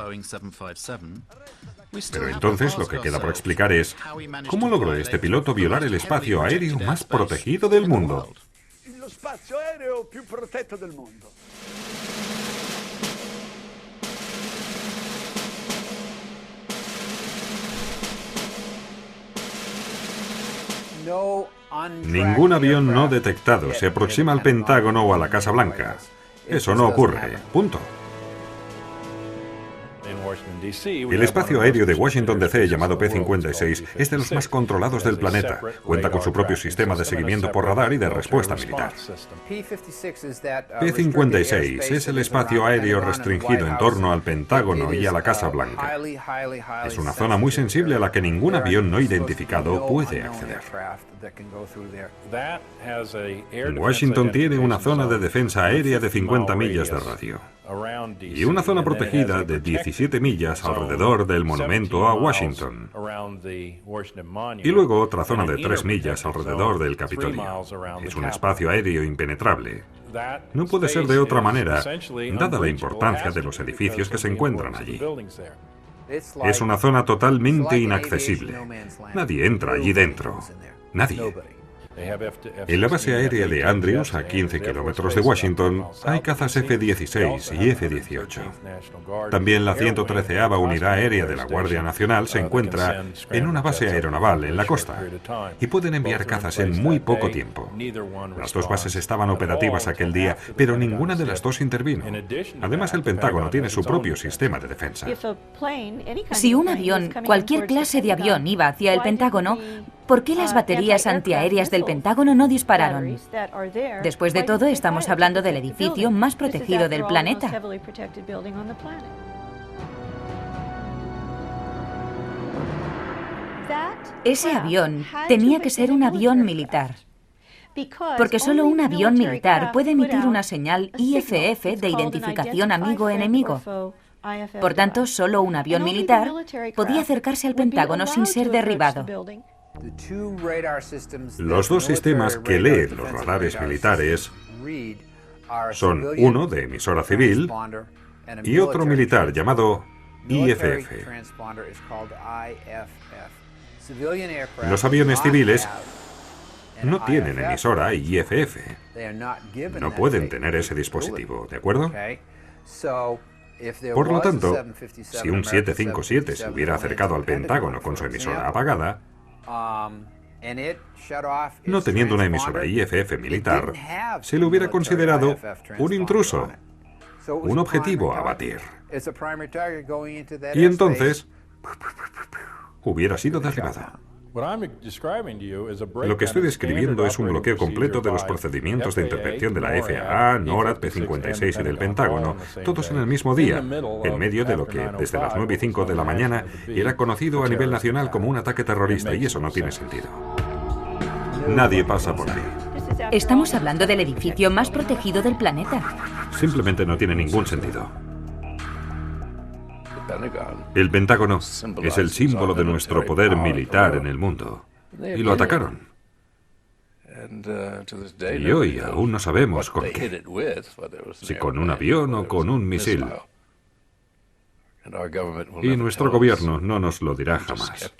Pero entonces lo que queda por explicar es, ¿cómo logró este piloto violar el espacio aéreo más protegido del mundo? Ningún avión no detectado se aproxima al Pentágono o a la Casa Blanca. Eso no ocurre. Punto. El espacio aéreo de Washington D.C., llamado P-56, es de los más controlados del planeta. Cuenta con su propio sistema de seguimiento por radar y de respuesta militar. P-56 es el espacio aéreo restringido en torno al Pentágono y a la Casa Blanca. Es una zona muy sensible a la que ningún avión no identificado puede acceder. Washington tiene una zona de defensa aérea de 50 millas de radio y una zona protegida de 17 millas alrededor del monumento a Washington, y luego otra zona de 3 millas alrededor del Capitolio. Es un espacio aéreo impenetrable. No puede ser de otra manera, dada la importancia de los edificios que se encuentran allí. Es una zona totalmente inaccesible. Nadie entra allí dentro. Nadie. En la base aérea de Andrews, a 15 kilómetros de Washington, hay cazas F-16 y F-18. También la 113ª Unidad Aérea de la Guardia Nacional se encuentra en una base aeronaval en la costa y pueden enviar cazas en muy poco tiempo. Las dos bases estaban operativas aquel día, pero ninguna de las dos intervino. Además, el Pentágono tiene su propio sistema de defensa. Si un avión, cualquier clase de avión, iba hacia el Pentágono, ¿por qué las baterías antiaéreas del Pentágono no dispararon? Después de todo, estamos hablando del edificio más protegido del planeta. Ese avión tenía que ser un avión militar, porque solo un avión militar puede emitir una señal IFF de identificación amigo-enemigo. Por tanto, solo un avión militar podía acercarse al Pentágono sin ser derribado. Los dos sistemas que leen los radares militares son uno de emisora civil y otro militar llamado IFF. Los aviones civiles no tienen emisora IFF. No pueden tener ese dispositivo, ¿de acuerdo? Por lo tanto, si un 757 se hubiera acercado al Pentágono con su emisora apagada, no teniendo una emisora IFF militar, se le hubiera considerado un intruso, un objetivo a abatir. Y entonces, hubiera sido derribado. Lo que estoy describiendo es un bloqueo completo de los procedimientos de intervención de la FAA, NORAD, P-56 y del Pentágono, todos en el mismo día, en medio de lo que, desde las 9:05 de la mañana, era conocido a nivel nacional como un ataque terrorista, y eso no tiene sentido. Nadie pasa por ahí. Estamos hablando del edificio más protegido del planeta. Simplemente no tiene ningún sentido. El Pentágono es el símbolo de nuestro poder militar en el mundo. Y lo atacaron. Y hoy aún no sabemos con qué. Si con un avión o con un misil. Y nuestro gobierno no nos lo dirá jamás.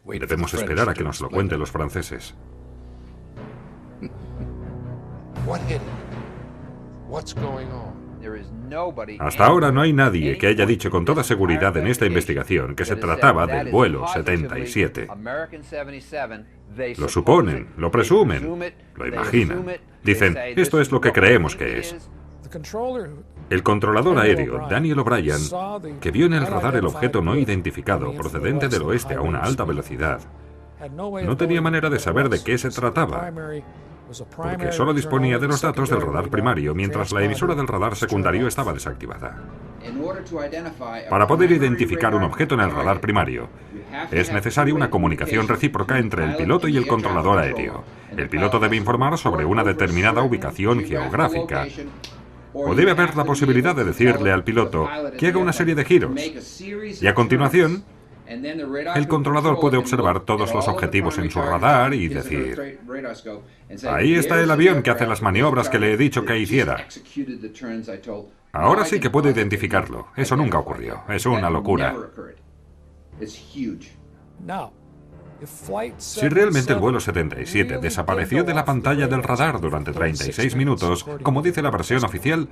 Debemos esperar a que nos lo cuenten los franceses. Hasta ahora no hay nadie que haya dicho con toda seguridad en esta investigación que se trataba del vuelo 77. Lo suponen, lo presumen, lo imaginan. Dicen, esto es lo que creemos que es. El controlador aéreo, Daniel O'Brien, que vio en el radar el objeto no identificado procedente del oeste a una alta velocidad, no tenía manera de saber de qué se trataba, porque solo disponía de los datos del radar primario, mientras la emisora del radar secundario estaba desactivada. Para poder identificar un objeto en el radar primario, es necesaria una comunicación recíproca entre el piloto y el controlador aéreo. El piloto debe informar sobre una determinada ubicación geográfica, o debe haber la posibilidad de decirle al piloto que haga una serie de giros, y a continuación, el controlador puede observar todos los objetivos en su radar y decir, ahí está el avión que hace las maniobras que le he dicho que hiciera. Ahora sí que puedo identificarlo. Eso nunca ocurrió. Es una locura. Si realmente el vuelo 77 desapareció de la pantalla del radar durante 36 minutos, como dice la versión oficial,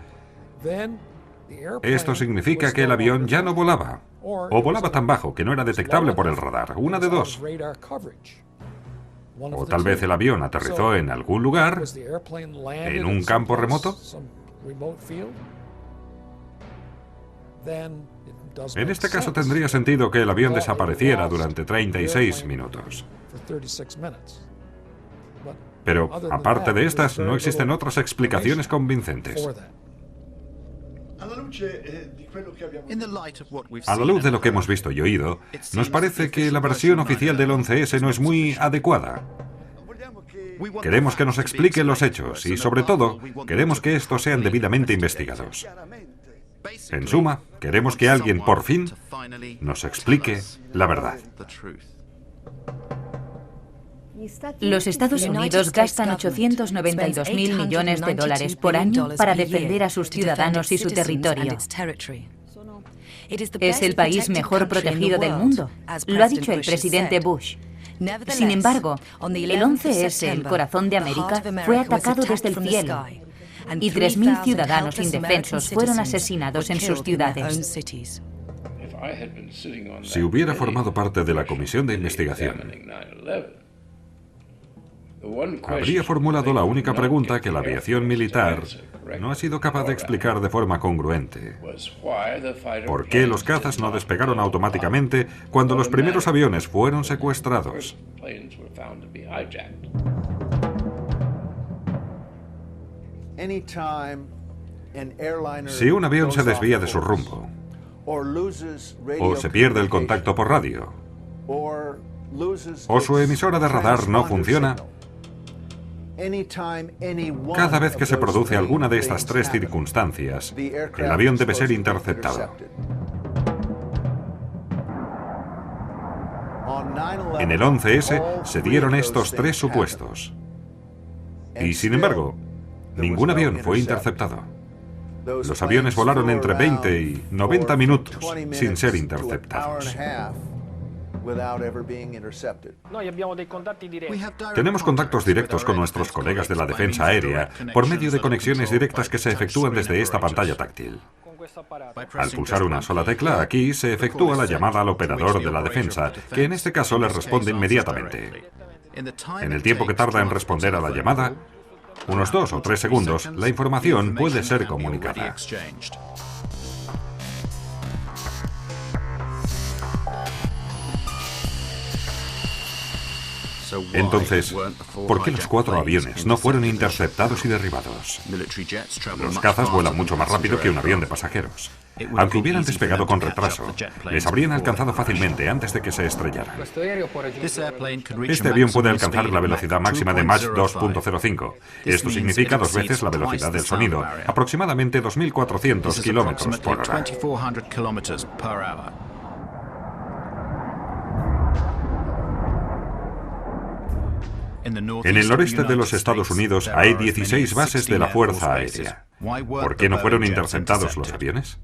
esto significa que el avión ya no volaba, o volaba tan bajo que no era detectable por el radar, una de dos. O tal vez el avión aterrizó en algún lugar, en un campo remoto. En este caso tendría sentido que el avión desapareciera durante 36 minutos. Pero, aparte de estas, no existen otras explicaciones convincentes. A la luz de lo que hemos visto y oído, nos parece que la versión oficial del 11S no es muy adecuada. Queremos que nos expliquen los hechos y, sobre todo, queremos que estos sean debidamente investigados. En suma, queremos que alguien, por fin, nos explique la verdad. Los Estados Unidos gastan 892.000 millones de dólares por año para defender a sus ciudadanos y su territorio. Es el país mejor protegido del mundo, lo ha dicho el presidente Bush. Sin embargo, el 11S, el corazón de América, fue atacado desde el cielo y 3.000 ciudadanos indefensos fueron asesinados en sus ciudades. Si hubiera formado parte de la comisión de investigación, habría formulado la única pregunta que la aviación militar no ha sido capaz de explicar de forma congruente. ¿Por qué los cazas no despegaron automáticamente cuando los primeros aviones fueron secuestrados? Si un avión se desvía de su rumbo, o se pierde el contacto por radio, o su emisora de radar no funciona, cada vez que se produce alguna de estas tres circunstancias, el avión debe ser interceptado. En el 11S se dieron estos tres supuestos. Y sin embargo, ningún avión fue interceptado. Los aviones volaron entre 20 y 90 minutos sin ser interceptados. Tenemos contactos directos con nuestros colegas de la defensa aérea por medio de conexiones directas que se efectúan desde esta pantalla táctil. Al pulsar una sola tecla, aquí se efectúa la llamada al operador de la defensa, que en este caso les responde inmediatamente. En el tiempo que tarda en responder a la llamada, unos 2 o 3 segundos, la información puede ser comunicada. Entonces, ¿por qué los 4 aviones no fueron interceptados y derribados? Los cazas vuelan mucho más rápido que un avión de pasajeros. Aunque hubieran despegado con retraso, les habrían alcanzado fácilmente antes de que se estrellaran. Este avión puede alcanzar la velocidad máxima de Mach 2.05. Esto significa 2 veces la velocidad del sonido, aproximadamente 2.400 kilómetros por hora. En el noreste de los Estados Unidos hay 16 bases de la Fuerza Aérea. ¿Por qué no fueron interceptados los aviones?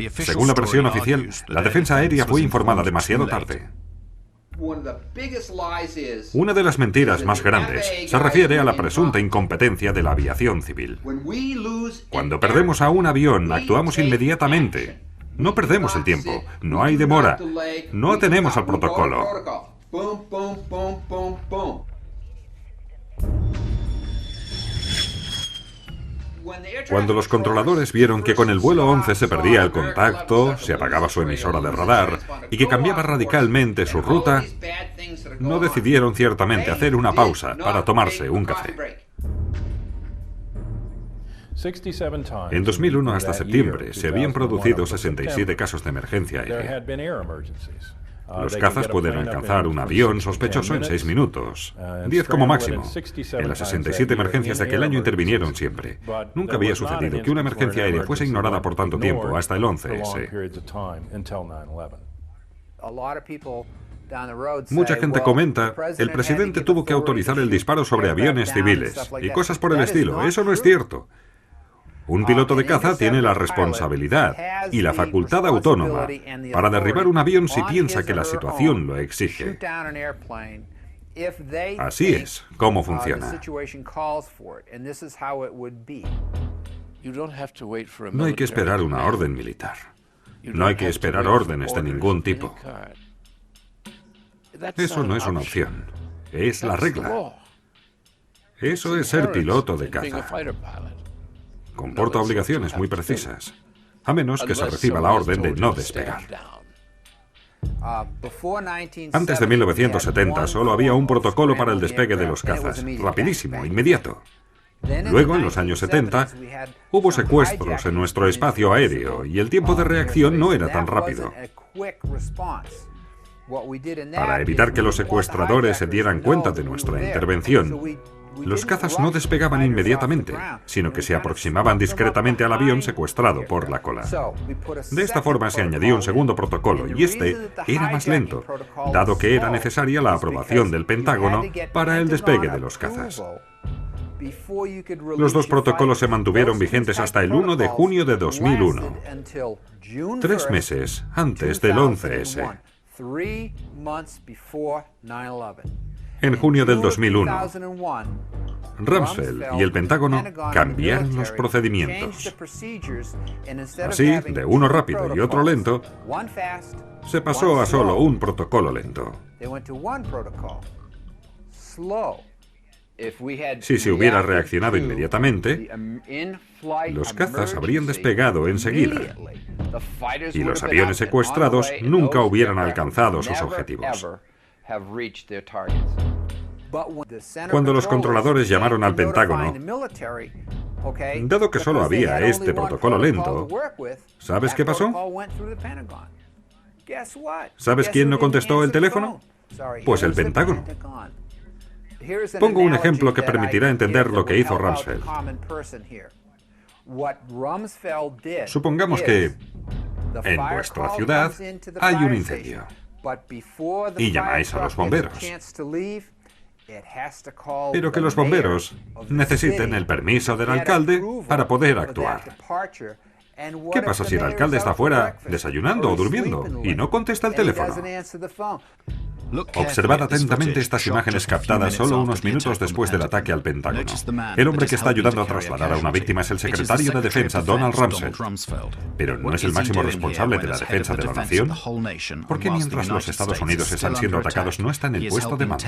Según la versión oficial, la defensa aérea fue informada demasiado tarde. Una de las mentiras más grandes se refiere a la presunta incompetencia de la aviación civil. Cuando perdemos a un avión, actuamos inmediatamente. No perdemos el tiempo, no hay demora, no atenemos al protocolo. Cuando los controladores vieron que con el vuelo 11 se perdía el contacto, se apagaba su emisora de radar y que cambiaba radicalmente su ruta, no decidieron ciertamente hacer una pausa para tomarse un café. En 2001 hasta septiembre se habían producido 67 casos de emergencia aérea. Los cazas pueden alcanzar un avión sospechoso en 6 minutos, 10 como máximo. En las 67 emergencias de aquel año intervinieron siempre. Nunca había sucedido que una emergencia aérea fuese ignorada por tanto tiempo, hasta el 11S. Mucha gente comenta, el presidente tuvo que autorizar el disparo sobre aviones civiles y cosas por el estilo. Eso no es cierto. Un piloto de caza tiene la responsabilidad y la facultad autónoma para derribar un avión si piensa que la situación lo exige. Así es como funciona. No hay que esperar una orden militar. No hay que esperar órdenes de ningún tipo. Eso no es una opción. Es la regla. Eso es ser piloto de caza. Comporta obligaciones muy precisas, a menos que se reciba la orden de no despegar. Antes de 1970 solo había un protocolo para el despegue de los cazas, rapidísimo, inmediato. Luego, en los años 70, hubo secuestros en nuestro espacio aéreo y el tiempo de reacción no era tan rápido. Para evitar que los secuestradores se dieran cuenta de nuestra intervención, los cazas no despegaban inmediatamente, sino que se aproximaban discretamente al avión secuestrado por la cola. De esta forma se añadió un segundo protocolo, y este era más lento, dado que era necesaria la aprobación del Pentágono para el despegue de los cazas. Los 2 protocolos se mantuvieron vigentes hasta el 1 de junio de 2001, 3 meses antes del 11S. En junio del 2001, Rumsfeld y el Pentágono cambiaron los procedimientos. Así, de uno rápido y otro lento, se pasó a solo un protocolo lento. Si se hubiera reaccionado inmediatamente, los cazas habrían despegado enseguida y los aviones secuestrados nunca hubieran alcanzado sus objetivos. Cuando los controladores llamaron al Pentágono, dado que solo había este protocolo lento, ¿sabes qué pasó? ¿Sabes quién no contestó el teléfono? Pues el Pentágono. Pongo un ejemplo que permitirá entender lo que hizo Rumsfeld. Supongamos que en vuestra ciudad hay un incendio y llamáis a los bomberos. Pero que los bomberos necesiten el permiso del alcalde para poder actuar. ¿Qué pasa si el alcalde está fuera desayunando o durmiendo y no contesta el teléfono? Observad atentamente estas imágenes captadas solo unos minutos después del ataque al Pentágono. El hombre que está ayudando a trasladar a una víctima es el secretario de Defensa, Donald Rumsfeld. Pero ¿no es el máximo responsable de la defensa de la nación? ¿Por qué mientras los Estados Unidos están siendo atacados no está en el puesto de mando?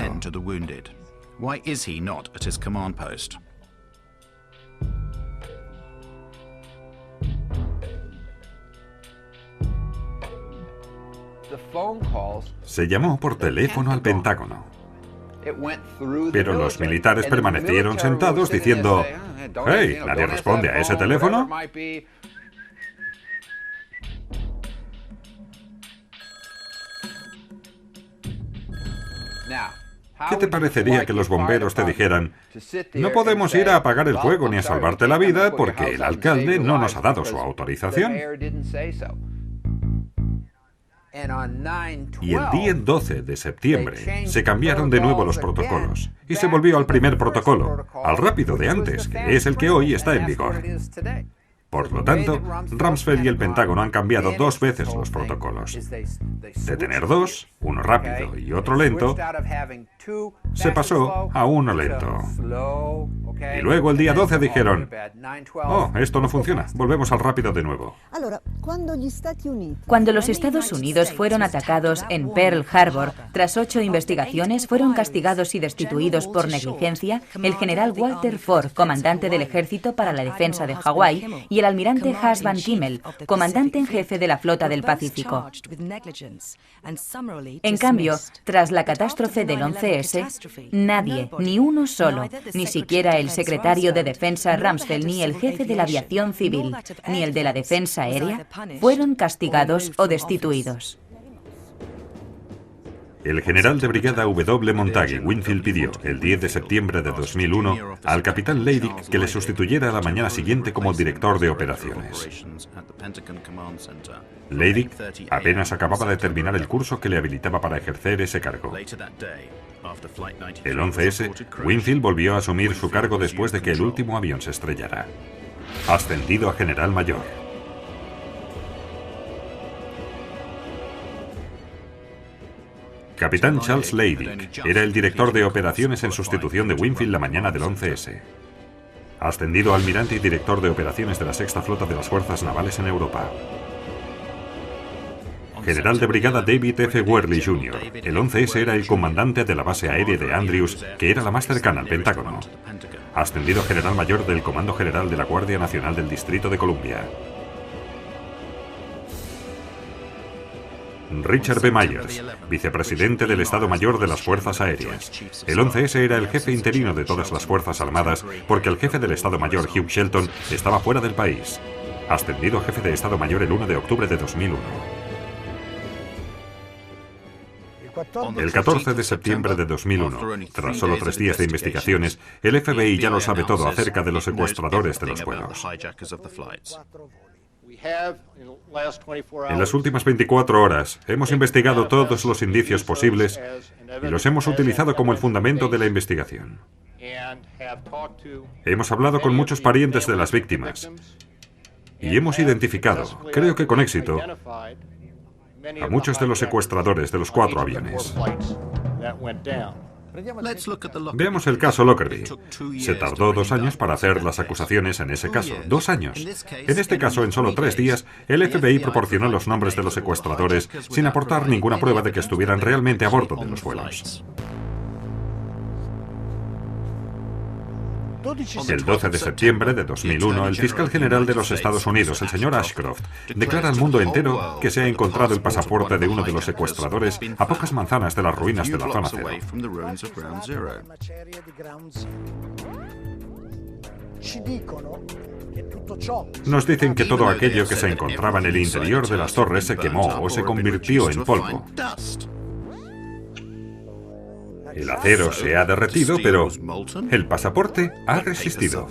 Se llamó por teléfono al Pentágono. Pero los militares permanecieron sentados diciendo: «Hey, ¿nadie responde a ese teléfono?». ¿Qué te parecería que los bomberos te dijeran: «No podemos ir a apagar el fuego ni a salvarte la vida porque el alcalde no nos ha dado su autorización»? Y el día 12 de septiembre se cambiaron de nuevo los protocolos y se volvió al primer protocolo, al rápido de antes, que es el que hoy está en vigor. Por lo tanto, Rumsfeld y el Pentágono han cambiado 2 veces los protocolos. De tener 2, uno rápido y otro lento, se pasó a uno lento. Y luego el día 12 dijeron: «Oh, esto no funciona, volvemos al rápido de nuevo». Cuando los Estados Unidos fueron atacados en Pearl Harbor, tras 8 investigaciones, fueron castigados y destituidos por negligencia el general Walter Ford, comandante del Ejército para la Defensa de Hawái, y el almirante Hush Van Kimmel, comandante en jefe de la Flota del Pacífico. En cambio, tras la catástrofe del 11S, nadie, ni uno solo, ni siquiera el secretario de Defensa Rumsfeld, ni el jefe de la aviación civil, ni el de la defensa aérea, fueron castigados o destituidos. El general de brigada W. Montague Winfield pidió, el 10 de septiembre de 2001, al capitán Leidig que le sustituyera a la mañana siguiente como director de operaciones. Leidig apenas acababa de terminar el curso que le habilitaba para ejercer ese cargo. El 11S, Winfield volvió a asumir su cargo después de que el último avión se estrellara. Ascendido a general mayor. Capitán Charles Leidig era el director de operaciones en sustitución de Winfield la mañana del 11S. Ascendido a almirante y director de operaciones de la Sexta Flota de las Fuerzas Navales en Europa. General de brigada David F. Worley Jr. El 11S era el comandante de la base aérea de Andrews, que era la más cercana al Pentágono. Ascendido a general mayor del Comando General de la Guardia Nacional del Distrito de Columbia. Richard B. Myers, vicepresidente del Estado Mayor de las Fuerzas Aéreas. El 11S era el jefe interino de todas las Fuerzas Armadas porque el jefe del Estado Mayor, Hugh Shelton, estaba fuera del país. Ascendido a jefe de Estado Mayor el 1 de octubre de 2001. El 14 de septiembre de 2001, tras solo 3 días de investigaciones, el FBI ya lo sabe todo acerca de los secuestradores de los vuelos. En las últimas 24 horas hemos investigado todos los indicios posibles y los hemos utilizado como el fundamento de la investigación. Hemos hablado con muchos parientes de las víctimas y hemos identificado, creo que con éxito, a muchos de los secuestradores de los 4 aviones. Veamos el caso Lockerbie. Se tardó 2 años para hacer las acusaciones en ese caso. 2 años. En este caso, en solo 3 días, el FBI proporcionó los nombres de los secuestradores sin aportar ninguna prueba de que estuvieran realmente a bordo de los vuelos. El 12 de septiembre de 2001, el fiscal general de los Estados Unidos, el señor Ashcroft, declara al mundo entero que se ha encontrado el pasaporte de uno de los secuestradores a pocas manzanas de las ruinas de la zona cero. Nos dicen que todo aquello que se encontraba en el interior de las torres se quemó o se convirtió en polvo. El acero se ha derretido, pero el pasaporte ha resistido.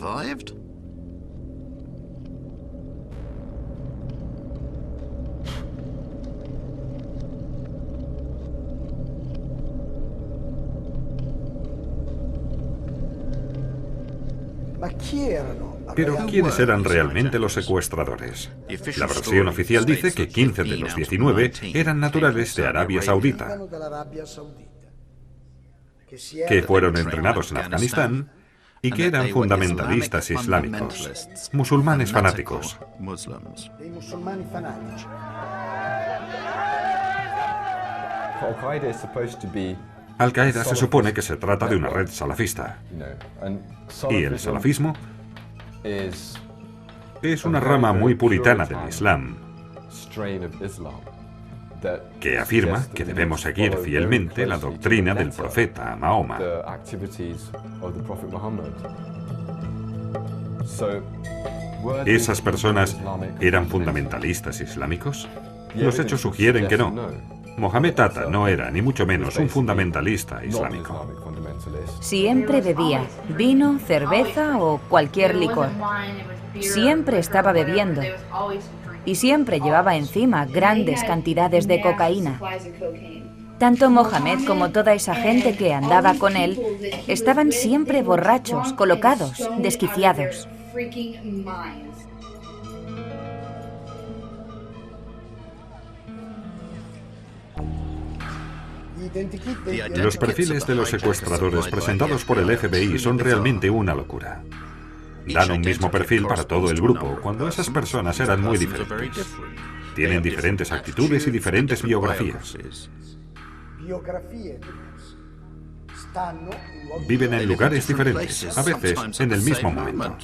Pero ¿quiénes eran realmente los secuestradores? La versión oficial dice que 15 de los 19 eran naturales de Arabia Saudita, que fueron entrenados en Afganistán y que eran fundamentalistas islámicos, musulmanes fanáticos. Al-Qaeda se supone que se trata de una red salafista, y el salafismo es una rama muy puritana del Islam, que afirma que debemos seguir fielmente la doctrina del profeta Mahoma. ¿Esas personas eran fundamentalistas islámicos? Los hechos sugieren que no. Mohamed Atta no era, ni mucho menos, un fundamentalista islámico. Siempre bebía vino, cerveza o cualquier licor. Siempre estaba bebiendo. Y siempre llevaba encima grandes cantidades de cocaína. Tanto Mohamed como toda esa gente que andaba con él estaban siempre borrachos, colocados, desquiciados. Los perfiles de los secuestradores presentados por el FBI son realmente una locura. Dan un mismo perfil para todo el grupo, cuando esas personas eran muy diferentes. Tienen diferentes actitudes y diferentes biografías. Viven en lugares diferentes, a veces en el mismo momento.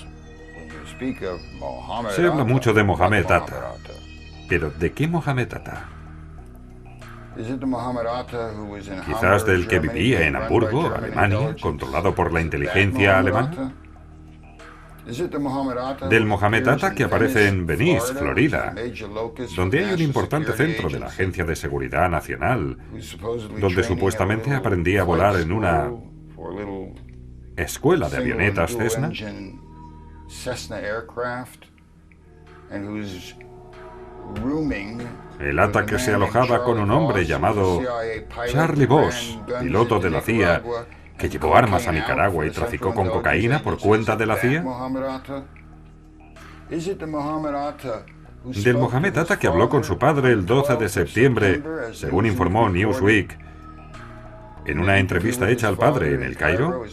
Se habla mucho de Mohamed Atta. ¿Pero de qué Mohamed Atta? ¿Quizás del que vivía en Hamburgo, Alemania, controlado por la inteligencia alemana? ¿Del Mohamed Atta que aparece en Venice, Florida, donde hay un importante centro de la Agencia de Seguridad Nacional, donde supuestamente aprendí a volar en una escuela de avionetas Cessna? El Atta que se alojaba con un hombre llamado Charlie Voss, piloto de la CIA, que llevó armas a Nicaragua y traficó con cocaína por cuenta de la CIA? ¿Del Mohamed Atta que habló con su padre el 12 de septiembre, según informó Newsweek, en una entrevista hecha al padre en El Cairo?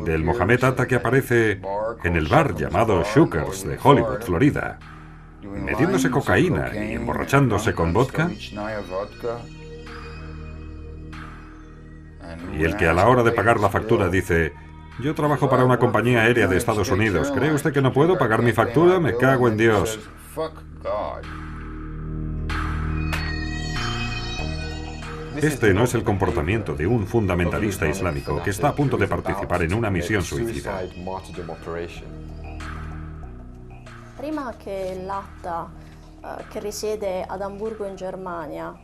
¿Del Mohamed Atta que aparece en el bar llamado Shookers de Hollywood, Florida, metiéndose cocaína y emborrachándose con vodka? Y el que a la hora de pagar la factura dice: yo trabajo para una compañía aérea de Estados Unidos, ¿cree usted que no puedo pagar mi factura? Me cago en Dios. Este no es el comportamiento de un fundamentalista islámico que está a punto de participar en una misión suicida. Prima che l'Atta che risiede ad Amburgo in Germania.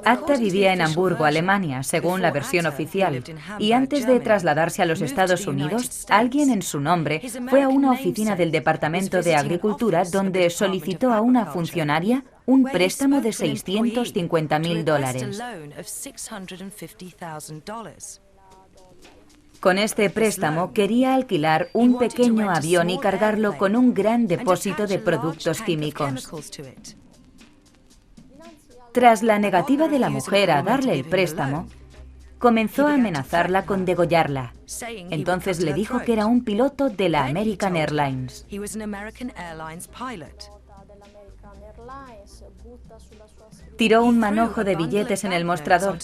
Atta vivía en Hamburgo, Alemania, según la versión oficial, y antes de trasladarse a los Estados Unidos, alguien en su nombre fue a una oficina del Departamento de Agricultura donde solicitó a una funcionaria un préstamo de $650,000. Con este préstamo quería alquilar un pequeño avión y cargarlo con un gran depósito de productos químicos. Tras la negativa de la mujer a darle el préstamo, comenzó a amenazarla con degollarla. Entonces le dijo que era un piloto de la American Airlines. Tiró un manojo de billetes en el mostrador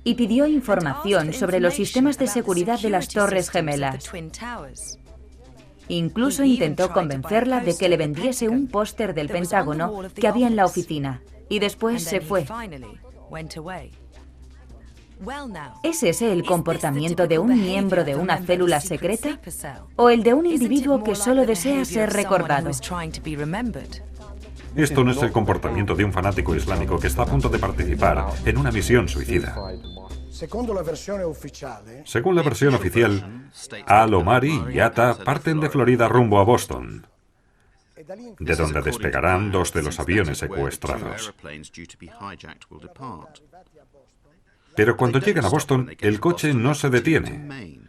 y pidió información sobre los sistemas de seguridad de las Torres Gemelas. Incluso intentó convencerla de que le vendiese un póster del Pentágono que había en la oficina, y después se fue. ¿Es ese el comportamiento de un miembro de una célula secreta? ¿O el de un individuo que solo desea ser recordado? Esto no es el comportamiento de un fanático islámico que está a punto de participar en una misión suicida. Según la versión oficial, Al-Omari y Atta parten de Florida rumbo a Boston, de donde despegarán 2 de los aviones secuestrados. Pero cuando llegan a Boston, el coche no se detiene.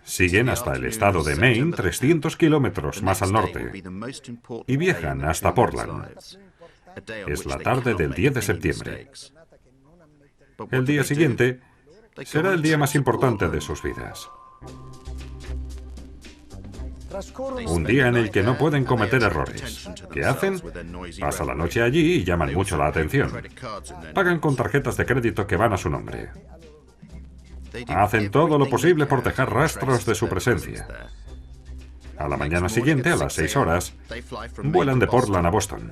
Siguen hasta el estado de Maine, 300 kilómetros más al norte, y viajan hasta Portland. Es la tarde del 10 de septiembre. El día siguiente será el día más importante de sus vidas. Un día en el que no pueden cometer errores. ¿Qué hacen? Pasan la noche allí y llaman mucho la atención. Pagan con tarjetas de crédito que van a su nombre. Hacen todo lo posible por dejar rastros de su presencia. A la mañana siguiente, a las 6 horas, vuelan de Portland a Boston.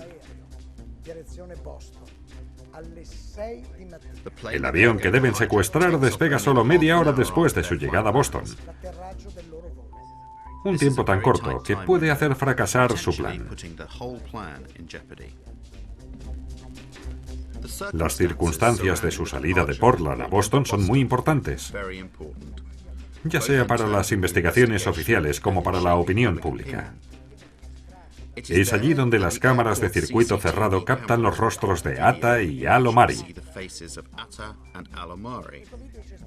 El avión que deben secuestrar despega solo media hora después de su llegada a Boston. Un tiempo tan corto que puede hacer fracasar su plan. Las circunstancias de su salida de Portland a Boston son muy importantes, ya sea para las investigaciones oficiales como para la opinión pública. Es allí donde las cámaras de circuito cerrado captan los rostros de Atta y Al-Omari.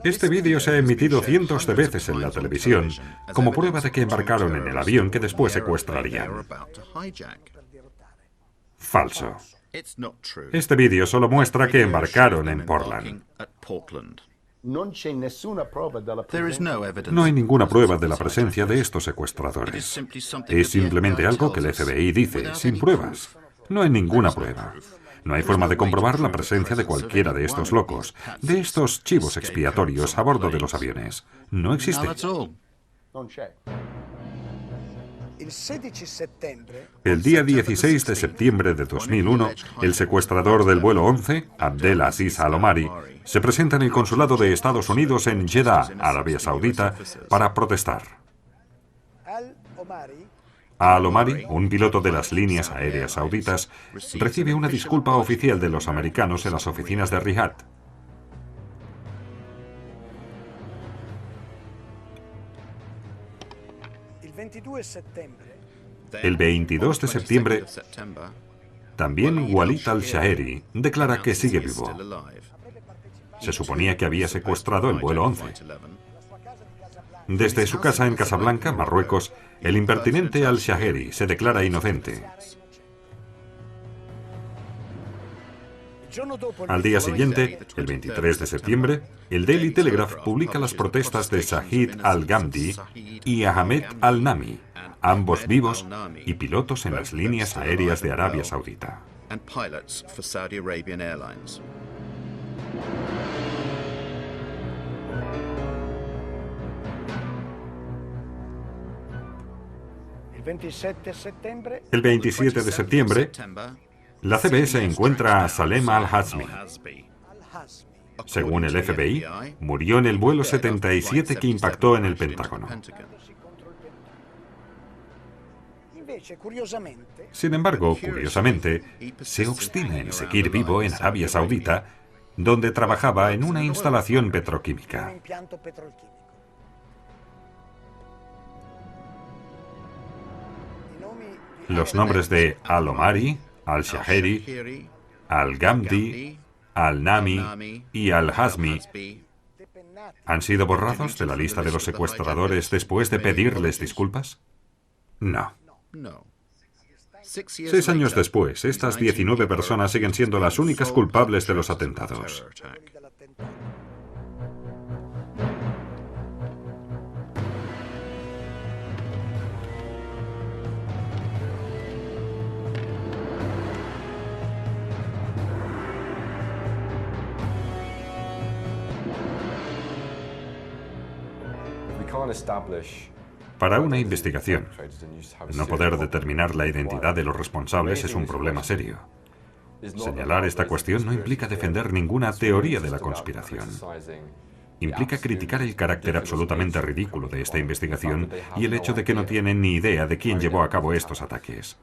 Este vídeo se ha emitido cientos de veces en la televisión como prueba de que embarcaron en el avión que después secuestrarían. Falso. Este vídeo solo muestra que embarcaron en Portland. No hay ninguna prueba de la presencia de estos secuestradores. Es simplemente algo que el FBI dice, sin pruebas. No hay ninguna prueba. No hay forma de comprobar la presencia de cualquiera de estos locos, de estos chivos expiatorios a bordo de los aviones. No existe. El día 16 de septiembre de 2001, el secuestrador del vuelo 11, Abdel Aziz Al-Omari, se presenta en el consulado de Estados Unidos en Jeddah, Arabia Saudita, para protestar. Al-Omari, un piloto de las líneas aéreas sauditas, recibe una disculpa oficial de los americanos en las oficinas de Riyadh. El 22 de septiembre, también Walid al-Shaheri declara que sigue vivo. Se suponía que había secuestrado el vuelo 11. Desde su casa en Casablanca, Marruecos, el impertinente al-Shaheri se declara inocente. Al día siguiente, el 23 de septiembre, el Daily Telegraph publica las protestas de Shahid al-Ghamdi y Ahmed al-Nami, ambos vivos y pilotos en las líneas aéreas de Arabia Saudita. El 27 de septiembre, la CBS encuentra a Salem al-Hazmi. Según el FBI, murió en el vuelo 77 que impactó en el Pentágono. Sin embargo, curiosamente, se obstina en seguir vivo en Arabia Saudita, donde trabajaba en una instalación petroquímica. Los nombres de Al-Omari, al-Shaheri, al-Ghamdi, al-Nami y al-Hazmi ¿Han sido borrados de la lista de los secuestradores después de pedirles disculpas? No. 6 años después, estas 19 personas siguen siendo las únicas culpables de los atentados. Para una investigación, no poder determinar la identidad de los responsables es un problema serio. Señalar esta cuestión no implica defender ninguna teoría de la conspiración. Implica criticar el carácter absolutamente ridículo de esta investigación y el hecho de que no tienen ni idea de quién llevó a cabo estos ataques.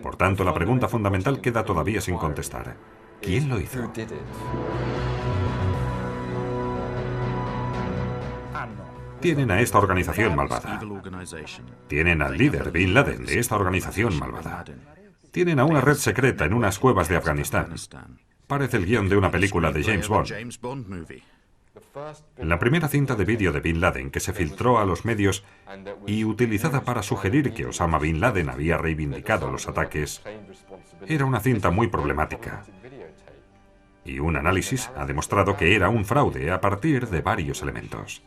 Por tanto, la pregunta fundamental queda todavía sin contestar. ¿Quién lo hizo? Tienen a esta organización malvada. Tienen al líder, Bin Laden, de esta organización malvada. Tienen a una red secreta en unas cuevas de Afganistán. Parece el guión de una película de James Bond. La primera cinta de vídeo de Bin Laden que se filtró a los medios y utilizada para sugerir que Osama Bin Laden había reivindicado los ataques era una cinta muy problemática. Y un análisis ha demostrado que era un fraude a partir de varios elementos.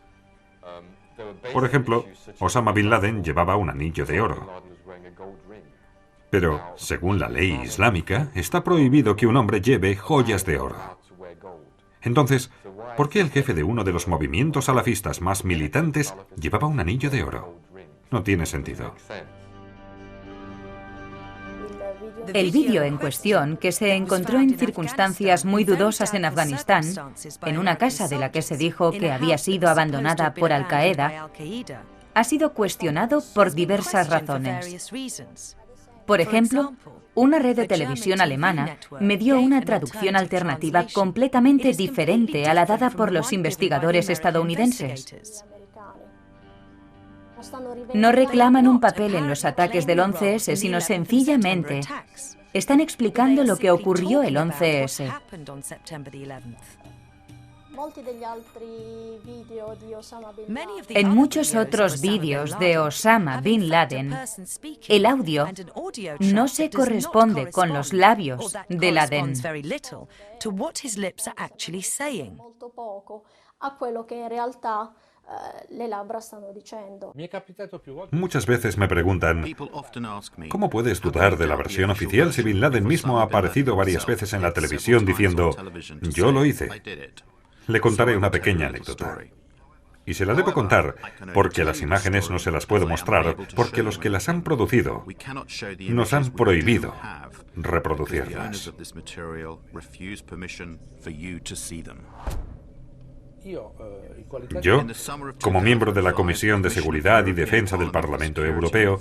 Por ejemplo, Osama Bin Laden llevaba un anillo de oro. Pero, según la ley islámica, está prohibido que un hombre lleve joyas de oro. Entonces, ¿por qué el jefe de uno de los movimientos salafistas más militantes llevaba un anillo de oro? No tiene sentido. El vídeo en cuestión, que se encontró en circunstancias muy dudosas en Afganistán, en una casa de la que se dijo que había sido abandonada por Al-Qaeda, ha sido cuestionado por diversas razones. Por ejemplo, una red de televisión alemana me dio una traducción alternativa completamente diferente a la dada por los investigadores estadounidenses. No reclaman un papel en los ataques del 11S, sino sencillamente están explicando lo que ocurrió el 11S. En muchos otros vídeos de Osama Bin Laden, el audio no se corresponde con los labios de Laden. Muchas veces me preguntan, ¿cómo puedes dudar de la versión oficial si Bin Laden mismo ha aparecido varias veces en la televisión diciendo, yo lo hice? Le contaré una pequeña anécdota. Y se la debo contar porque las imágenes no se las puedo mostrar, porque los que las han producido nos han prohibido reproducirlas. Yo, como miembro de la Comisión de Seguridad y Defensa del Parlamento Europeo,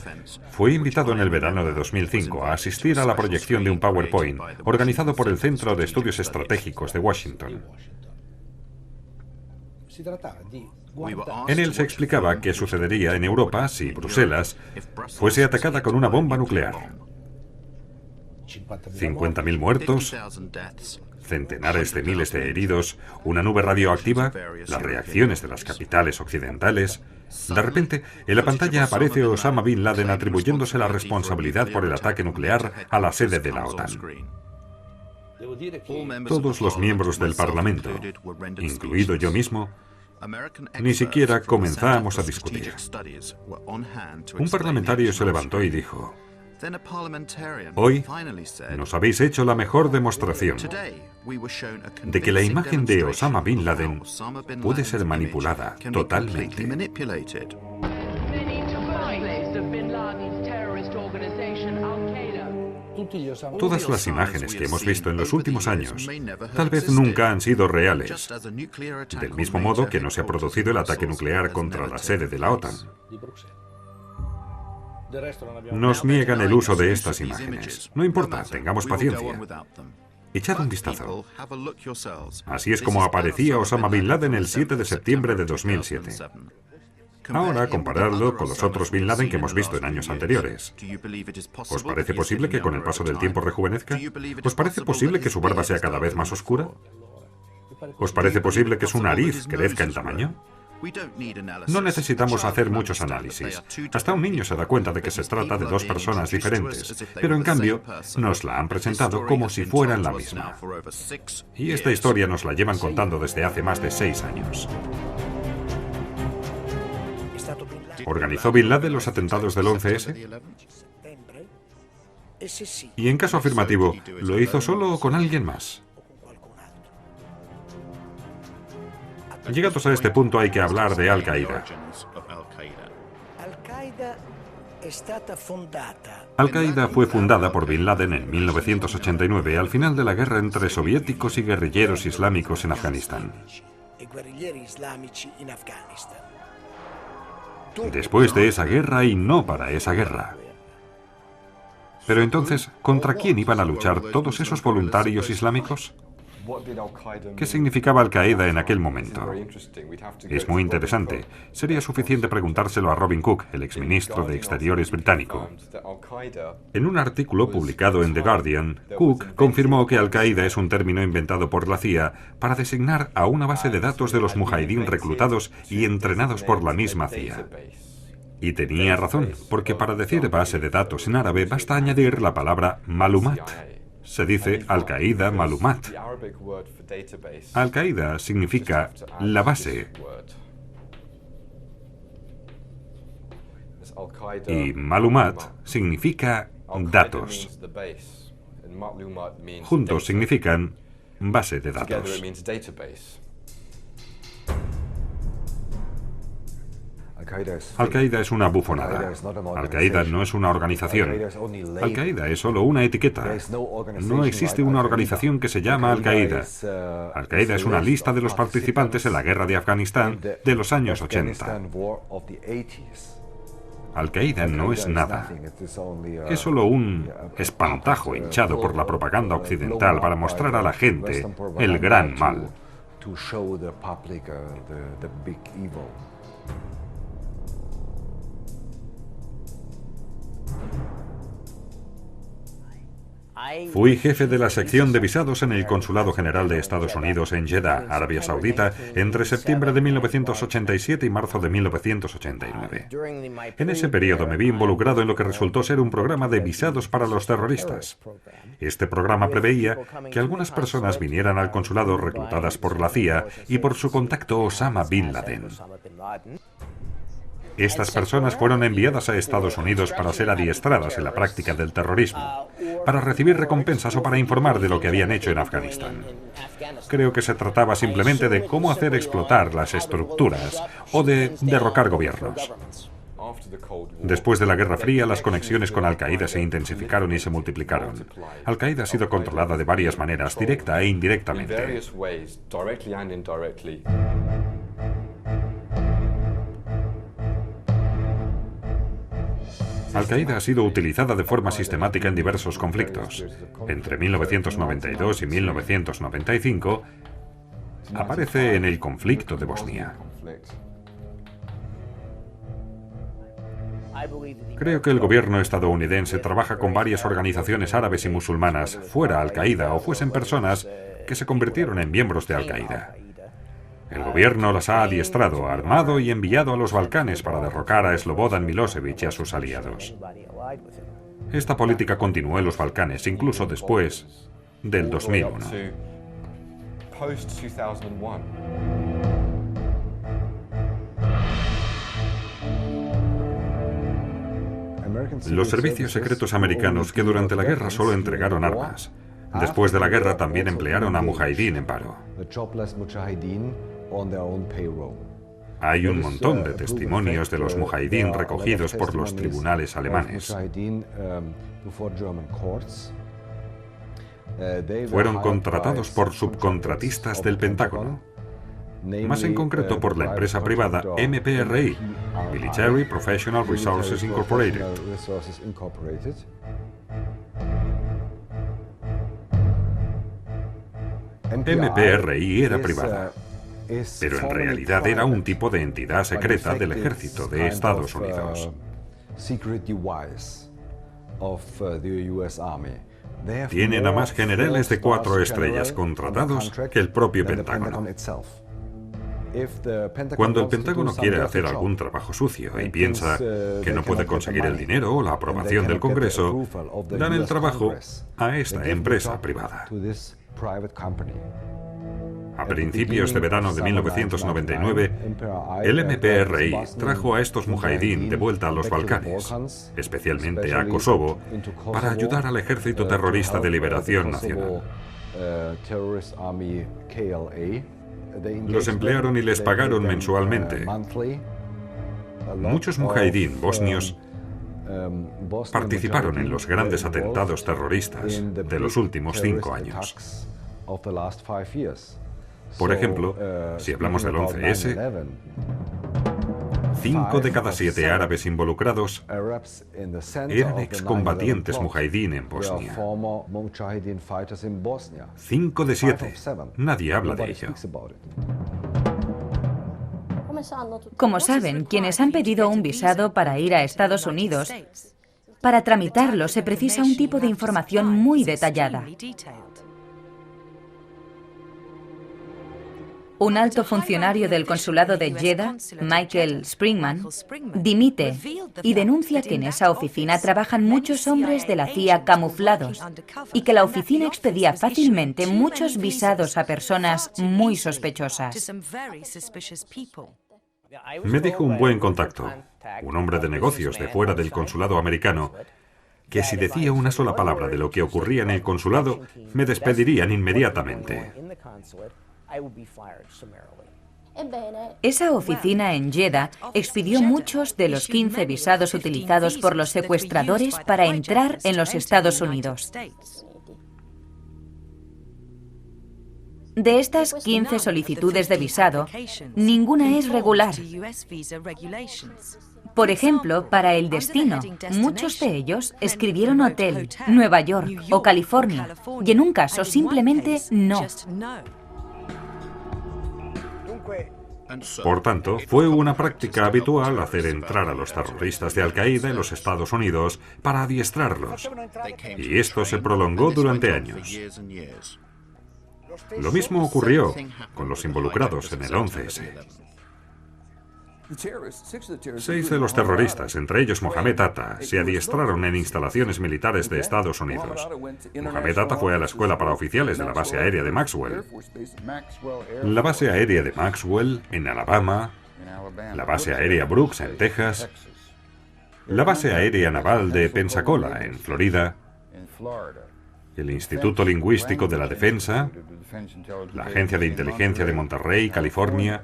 fui invitado en el verano de 2005 a asistir a la proyección de un PowerPoint organizado por el Centro de Estudios Estratégicos de Washington. En él se explicaba qué sucedería en Europa si Bruselas fuese atacada con una bomba nuclear. 50.000 muertos, centenares de miles de heridos, una nube radioactiva, las reacciones de las capitales occidentales. De repente, en la pantalla aparece Osama Bin Laden atribuyéndose la responsabilidad por el ataque nuclear a la sede de la OTAN. Todos los miembros del Parlamento, incluido yo mismo, ni siquiera comenzamos a discutir. Un parlamentario se levantó y dijo, hoy nos habéis hecho la mejor demostración de que la imagen de Osama Bin Laden puede ser manipulada totalmente. Todas las imágenes que hemos visto en los últimos años tal vez nunca han sido reales, del mismo modo que no se ha producido el ataque nuclear contra la sede de la OTAN. Nos niegan el uso de estas imágenes. No importa, tengamos paciencia. Echad un vistazo. Así es como aparecía Osama Bin Laden el 7 de septiembre de 2007. Ahora, comparadlo con los otros Bin Laden que hemos visto en años anteriores. ¿Os parece posible que con el paso del tiempo rejuvenezca? ¿Os parece posible que su barba sea cada vez más oscura? ¿Os parece posible que su nariz crezca en tamaño? No necesitamos hacer muchos análisis. Hasta un niño se da cuenta de que se trata de dos personas diferentes, pero en cambio nos la han presentado como si fueran la misma. Y esta historia nos la llevan contando desde hace más de 6 años. ¿Organizó Bin Laden los atentados del 11S? Y en caso afirmativo, ¿lo hizo solo o con alguien más? Llegados a este punto hay que hablar de Al-Qaeda. Al-Qaeda fue fundada por Bin Laden en 1989, al final de la guerra entre soviéticos y guerrilleros islámicos en Afganistán. Después de esa guerra y no para esa guerra. Pero entonces, ¿contra quién iban a luchar todos esos voluntarios islámicos? ¿Qué significaba Al-Qaeda en aquel momento? Es muy interesante. Sería suficiente preguntárselo a Robin Cook, el exministro de Exteriores británico. En un artículo publicado en The Guardian, Cook confirmó que Al-Qaeda es un término inventado por la CIA para designar a una base de datos de los mujahidín reclutados y entrenados por la misma CIA. Y tenía razón, porque para decir base de datos en árabe basta añadir la palabra malumat. Se dice Al-Qaeda Malumat. Al-Qaeda significa la base. Y Malumat significa datos. Juntos significan base de datos. Al-Qaeda es una bufonada. Al-Qaeda no es una organización. Al-Qaeda es solo una etiqueta. No existe una organización que se llama Al-Qaeda. Al-Qaeda es una lista de los participantes en la guerra de Afganistán de los años 80. Al-Qaeda no es nada. Es solo un espantajo hinchado por la propaganda occidental para mostrar a la gente el gran mal. Fui jefe de la sección de visados en el Consulado General de Estados Unidos en Jeddah, Arabia Saudita, entre septiembre de 1987 y marzo de 1989. En ese periodo me vi involucrado en lo que resultó ser un programa de visados para los terroristas. Este programa preveía que algunas personas vinieran al consulado reclutadas por la CIA y por su contacto Osama Bin Laden. Estas personas fueron enviadas a Estados Unidos para ser adiestradas en la práctica del terrorismo, para recibir recompensas o para informar de lo que habían hecho en Afganistán. Creo que se trataba simplemente de cómo hacer explotar las estructuras o de derrocar gobiernos. Después de la Guerra Fría, las conexiones con Al-Qaeda se intensificaron y se multiplicaron. Al-Qaeda ha sido controlada de varias maneras, directa e indirectamente. Al-Qaeda ha sido utilizada de forma sistemática en diversos conflictos. Entre 1992 y 1995, aparece en el conflicto de Bosnia. Creo que el gobierno estadounidense trabaja con varias organizaciones árabes y musulmanas, fuera Al-Qaeda o fuesen personas que se convirtieron en miembros de Al-Qaeda. El gobierno las ha adiestrado, armado y enviado a los Balcanes para derrocar a Slobodan Milosevic y a sus aliados. Esta política continuó en los Balcanes, incluso después del 2001. Los servicios secretos americanos, que durante la guerra solo entregaron armas, después de la guerra también emplearon a mujahidín en paro. Hay un montón de testimonios de los mujahidín recogidos por los tribunales alemanes. Fueron contratados por subcontratistas del Pentágono, más en concreto por la empresa privada MPRI, Military Professional Resources Incorporated. MPRI era privada, pero en realidad era un tipo de entidad secreta del ejército de Estados Unidos. Tienen a más generales de 4 estrellas contratados que el propio Pentágono. Cuando el Pentágono quiere hacer algún trabajo sucio y piensa que no puede conseguir el dinero o la aprobación del Congreso, dan el trabajo a esta empresa privada. A principios de verano de 1999, el MPRI trajo a estos mujahidín de vuelta a los Balcanes, especialmente a Kosovo, para ayudar al Ejército Terrorista de Liberación Nacional. Los emplearon y les pagaron mensualmente. Muchos mujahidín bosnios participaron en los grandes atentados terroristas de los últimos 5 años. Por ejemplo, si hablamos del 11S, 5 de cada 7 árabes involucrados eran excombatientes mujahidín en Bosnia. 5 de 7. Nadie habla de ello. Como saben, quienes han pedido un visado para ir a Estados Unidos, para tramitarlo se precisa un tipo de información muy detallada. Un alto funcionario del consulado de Jeddah, Michael Springman, dimite y denuncia que en esa oficina trabajan muchos hombres de la CIA camuflados y que la oficina expedía fácilmente muchos visados a personas muy sospechosas. Me dijo un buen contacto, un hombre de negocios de fuera del consulado americano, que si decía una sola palabra de lo que ocurría en el consulado, me despedirían inmediatamente. Esa oficina en Jeddah expidió muchos de los 15 visados utilizados por los secuestradores para entrar en los Estados Unidos. De estas 15 solicitudes de visado, ninguna es regular. Por ejemplo, para el destino, muchos de ellos escribieron hotel, Nueva York o California, y en un caso simplemente no. Por tanto, fue una práctica habitual hacer entrar a los terroristas de Al-Qaeda en los Estados Unidos para adiestrarlos. Y esto se prolongó durante años. Lo mismo ocurrió con los involucrados en el 11S. 6 de los terroristas, entre ellos Mohamed Atta, se adiestraron en instalaciones militares de Estados Unidos. Mohamed Atta fue a la escuela para oficiales de la base aérea de Maxwell. La base aérea de Maxwell, en Alabama, la base aérea Brooks, en Texas, la base aérea naval de Pensacola, en Florida, el Instituto Lingüístico de la Defensa, la Agencia de Inteligencia de Monterrey, California.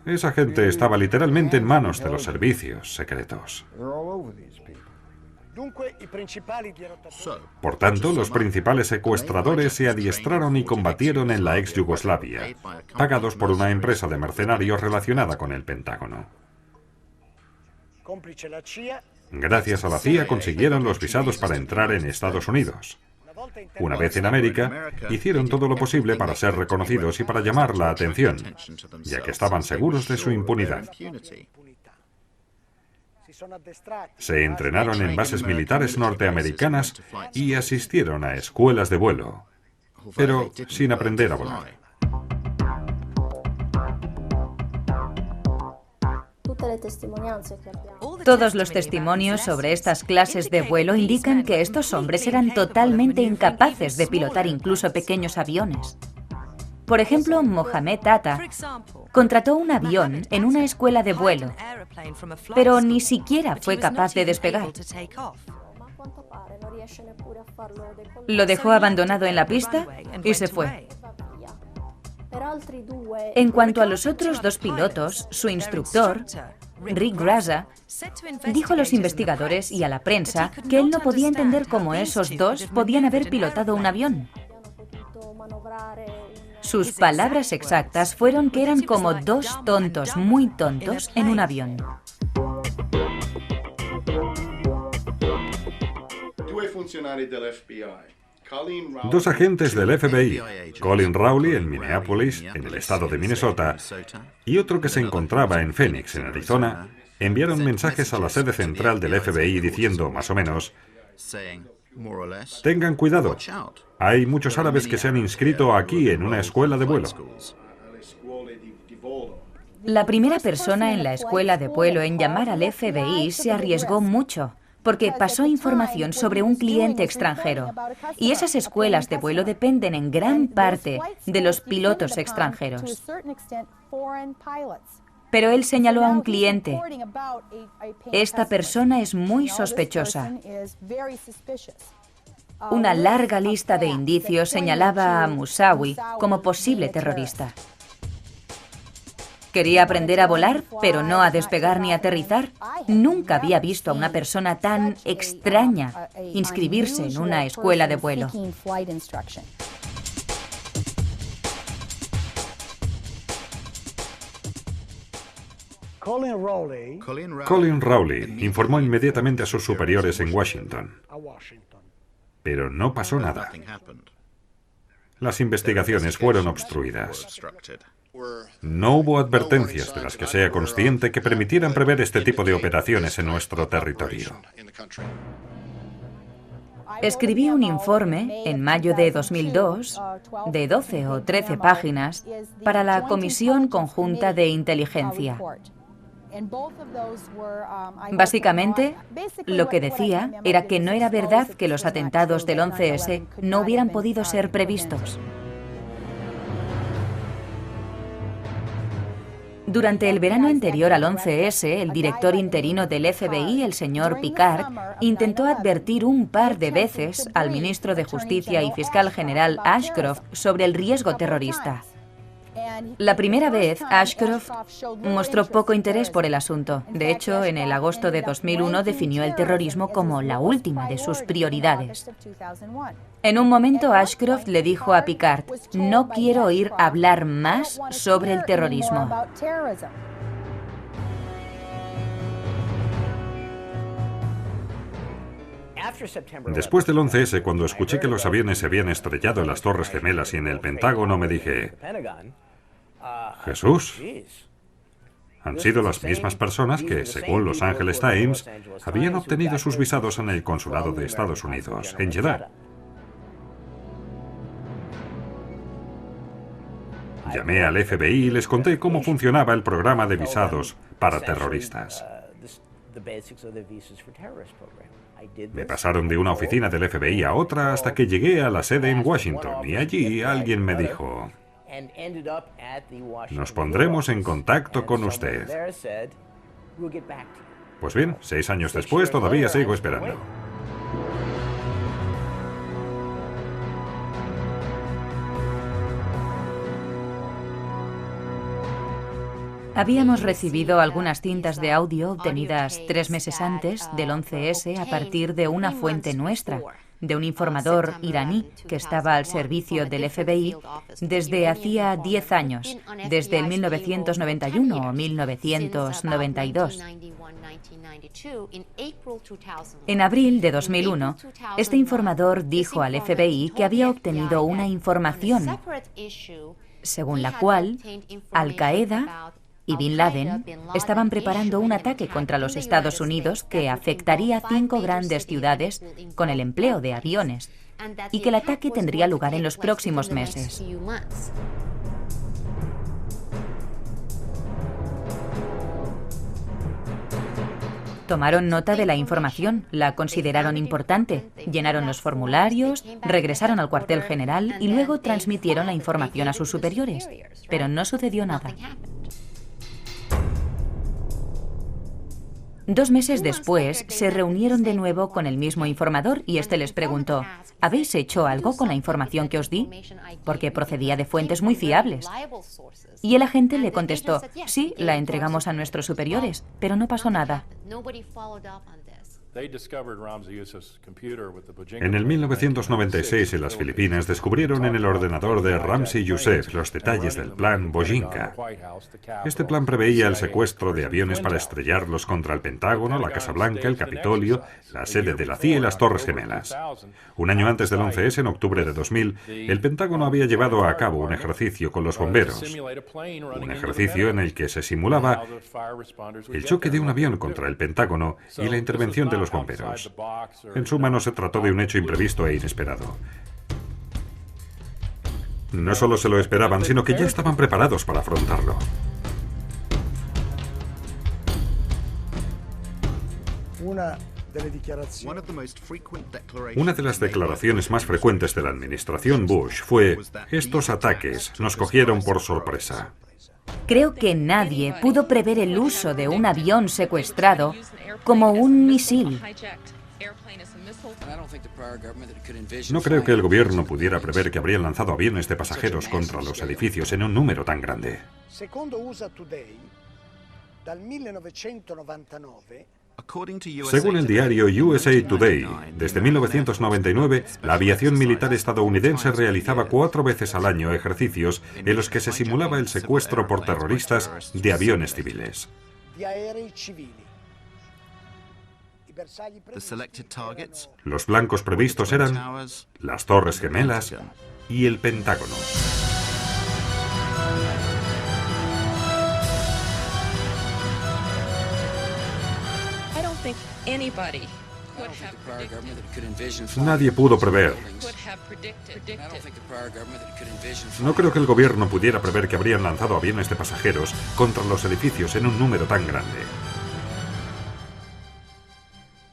Esa gente estaba literalmente en manos de los servicios secretos. Por tanto, los principales secuestradores se adiestraron y combatieron en la ex Yugoslavia, pagados por una empresa de mercenarios relacionada con el Pentágono. Gracias a la CIA consiguieron los visados para entrar en Estados Unidos. Una vez en América, hicieron todo lo posible para ser reconocidos y para llamar la atención, ya que estaban seguros de su impunidad. Se entrenaron en bases militares norteamericanas y asistieron a escuelas de vuelo, pero sin aprender a volar. Todos los testimonios sobre estas clases de vuelo indican que estos hombres eran totalmente incapaces de pilotar incluso pequeños aviones. Por ejemplo, Mohamed Atta contrató un avión en una escuela de vuelo, pero ni siquiera fue capaz de despegar. Lo dejó abandonado en la pista y se fue. En cuanto a los otros 2 pilotos, su instructor, Rick Graza, dijo a los investigadores y a la prensa que él no podía entender cómo esos 2 podían haber pilotado un avión. Sus palabras exactas fueron que eran como 2 tontos muy tontos en un avión. 2 agentes del FBI, Colin Rowley en Minneapolis, en el estado de Minnesota, y otro que se encontraba en Phoenix, en Arizona, enviaron mensajes a la sede central del FBI diciendo, más o menos, Tengan cuidado. Hay muchos árabes que se han inscrito aquí en una escuela de vuelo. La primera persona en la escuela de vuelo en llamar al FBI se arriesgó mucho, porque pasó información sobre un cliente extranjero. Y esas escuelas de vuelo dependen en gran parte de los pilotos extranjeros. Pero él señaló a un cliente. Esta persona es muy sospechosa. Una larga lista de indicios señalaba a Musawi como posible terrorista. Quería aprender a volar, pero no a despegar ni aterrizar. Nunca había visto a una persona tan extraña inscribirse en una escuela de vuelo. Colin Rowley informó inmediatamente a sus superiores en Washington. Pero no pasó nada. Las investigaciones fueron obstruidas. No hubo advertencias de las que sea consciente que permitieran prever este tipo de operaciones en nuestro territorio. Escribí un informe en mayo de 2002, de 12 o 13 páginas, para la Comisión Conjunta de Inteligencia. Básicamente, lo que decía era que no era verdad que los atentados del 11S no hubieran podido ser previstos. Durante el verano anterior al 11S, el director interino del FBI, el señor Picard, intentó advertir un par de veces al ministro de Justicia y fiscal general Ashcroft sobre el riesgo terrorista. La primera vez, Ashcroft mostró poco interés por el asunto. De hecho, en el agosto de 2001 definió el terrorismo como la última de sus prioridades. En un momento, Ashcroft le dijo a Picard: "No quiero oír hablar más sobre el terrorismo". Después del 11S, cuando escuché que los aviones se habían estrellado en las Torres Gemelas y en el Pentágono, me dije: Jesús, han sido las mismas personas que, según Los Angeles Times, habían obtenido sus visados en el consulado de Estados Unidos, en Jeddah. Llamé al FBI y les conté cómo funcionaba el programa de visados para terroristas. Me pasaron de una oficina del FBI a otra hasta que llegué a la sede en Washington y allí alguien me dijo: "Nos pondremos en contacto con usted". Pues bien, 6 años después todavía sigo esperando. Habíamos recibido algunas cintas de audio obtenidas 3 meses antes del 11S a partir de una fuente nuestra, de un informador iraní que estaba al servicio del FBI desde hacía 10 años, desde el 1991 o 1992. En abril de 2001, este informador dijo al FBI que había obtenido una información según la cual Al-Qaeda y Bin Laden estaban preparando un ataque contra los Estados Unidos que afectaría a 5 grandes ciudades con el empleo de aviones, y que el ataque tendría lugar en los próximos meses. Tomaron nota de la información, la consideraron importante, llenaron los formularios, regresaron al cuartel general y luego transmitieron la información a sus superiores. Pero no sucedió nada. 2 meses después, se reunieron de nuevo con el mismo informador y este les preguntó: ¿habéis hecho algo con la información que os di? Porque procedía de fuentes muy fiables. Y el agente le contestó: sí, la entregamos a nuestros superiores, pero no pasó nada. En el 1996, en las Filipinas, descubrieron en el ordenador de Ramzi Youssef los detalles del plan Bojinka. Este plan preveía el secuestro de aviones para estrellarlos contra el Pentágono, la Casa Blanca, el Capitolio, la sede de la CIA y las Torres Gemelas. Un año antes del 11S, en octubre de 2000, el Pentágono había llevado a cabo un ejercicio con los bomberos. Un ejercicio en el que se simulaba el choque de un avión contra el Pentágono y la intervención de los los bomberos. En suma, no se trató de un hecho imprevisto e inesperado. No solo se lo esperaban, sino que ya estaban preparados para afrontarlo. Una de las declaraciones más frecuentes de la administración Bush fue: estos ataques nos cogieron por sorpresa. Creo que nadie pudo prever el uso de un avión secuestrado como un misil. No creo que el gobierno pudiera prever que habrían lanzado aviones de pasajeros contra los edificios en un número tan grande. Según el diario USA Today, desde 1999, la aviación militar estadounidense realizaba 4 veces al año ejercicios en los que se simulaba el secuestro por terroristas de aviones civiles. Los blancos previstos eran las Torres Gemelas y el Pentágono. Nadie pudo prever. No creo que el gobierno pudiera prever que habrían lanzado aviones de pasajeros contra los edificios en un número tan grande.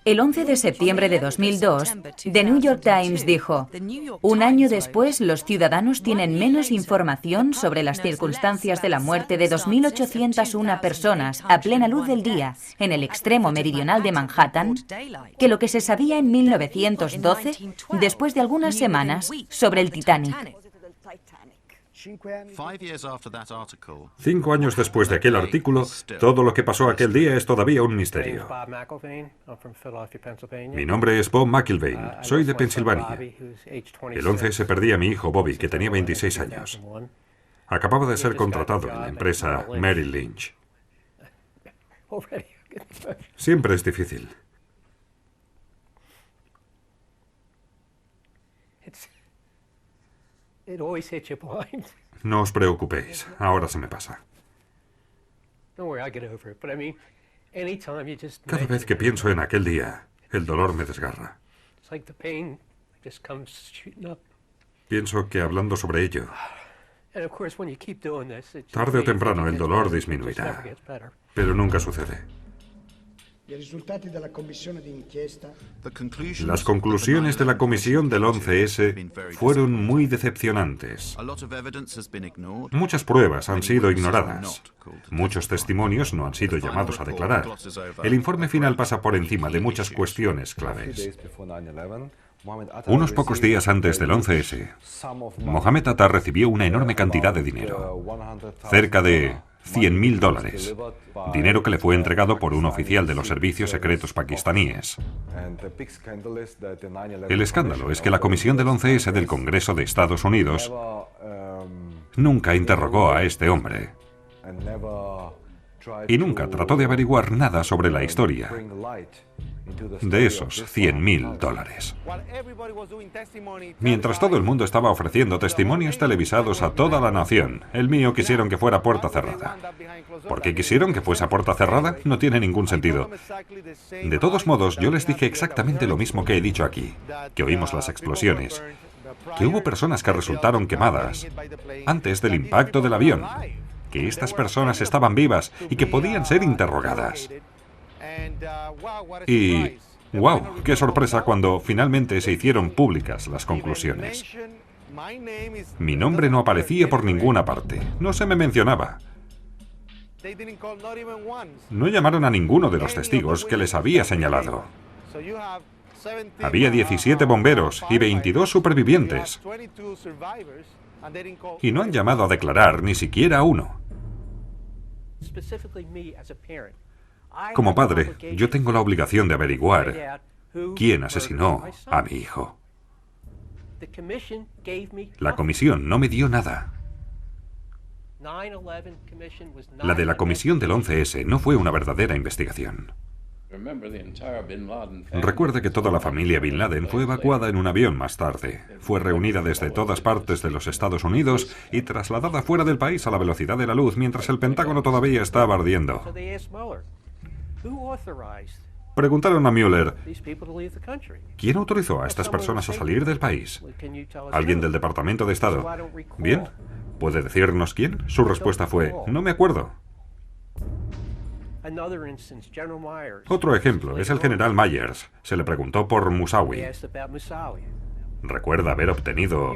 El 11 de septiembre de 2002, The New York Times dijo: un año después, los ciudadanos tienen menos información sobre las circunstancias de la muerte de 2.801 personas a plena luz del día en el extremo meridional de Manhattan que lo que se sabía en 1912, después de algunas semanas, sobre el Titanic. 5 años después de aquel artículo, todo lo que pasó aquel día es todavía un misterio. Mi nombre es Bob McIlvaine, soy de Pensilvania. El 11S perdí a mi hijo Bobby, que tenía 26 años. Acababa de ser contratado en la empresa Merrill Lynch. Siempre es difícil. No os preocupéis, ahora se me pasa. Cada vez que pienso en aquel día, el dolor me desgarra. Pienso que hablando sobre ello, tarde o temprano el dolor disminuirá, pero nunca sucede. Las conclusiones de la comisión del 11S fueron muy decepcionantes. Muchas pruebas han sido ignoradas. Muchos testimonios no han sido llamados a declarar. El informe final pasa por encima de muchas cuestiones claves. Unos pocos días antes del 11S, Mohammed Atta recibió una enorme cantidad de dinero, cerca de $100.000, dinero que le fue entregado por un oficial de los servicios secretos pakistaníes. El escándalo es que la comisión del 11S del Congreso de Estados Unidos nunca interrogó a este hombre y nunca trató de averiguar nada sobre la historia de esos $100.000. Mientras todo el mundo estaba ofreciendo testimonios televisados a toda la nación, el mío quisieron que fuera puerta cerrada. ¿Por qué quisieron que fuese a puerta cerrada? No tiene ningún sentido. De todos modos, yo les dije exactamente lo mismo que he dicho aquí, que oímos las explosiones, que hubo personas que resultaron quemadas antes del impacto del avión, que estas personas estaban vivas y que podían ser interrogadas. Y, ¡wow!, qué sorpresa cuando finalmente se hicieron públicas las conclusiones. Mi nombre no aparecía por ninguna parte, no se me mencionaba. No llamaron a ninguno de los testigos que les había señalado. Había 17 bomberos y 22 supervivientes. Y no han llamado a declarar ni siquiera a uno. Como padre, yo tengo la obligación de averiguar quién asesinó a mi hijo. La comisión no me dio nada. La de la comisión del 11S no fue una verdadera investigación. Recuerde que toda la familia Bin Laden fue evacuada en un avión más tarde. Fue reunida desde todas partes de los Estados Unidos y trasladada fuera del país a la velocidad de la luz mientras el Pentágono todavía estaba ardiendo. Preguntaron a Mueller, ¿quién autorizó a estas personas a salir del país? ¿Alguien del Departamento de Estado? Bien, ¿puede decirnos quién? Su respuesta fue, no me acuerdo. Otro ejemplo es el general Myers. Se le preguntó por Musawi. ¿Recuerda haber obtenido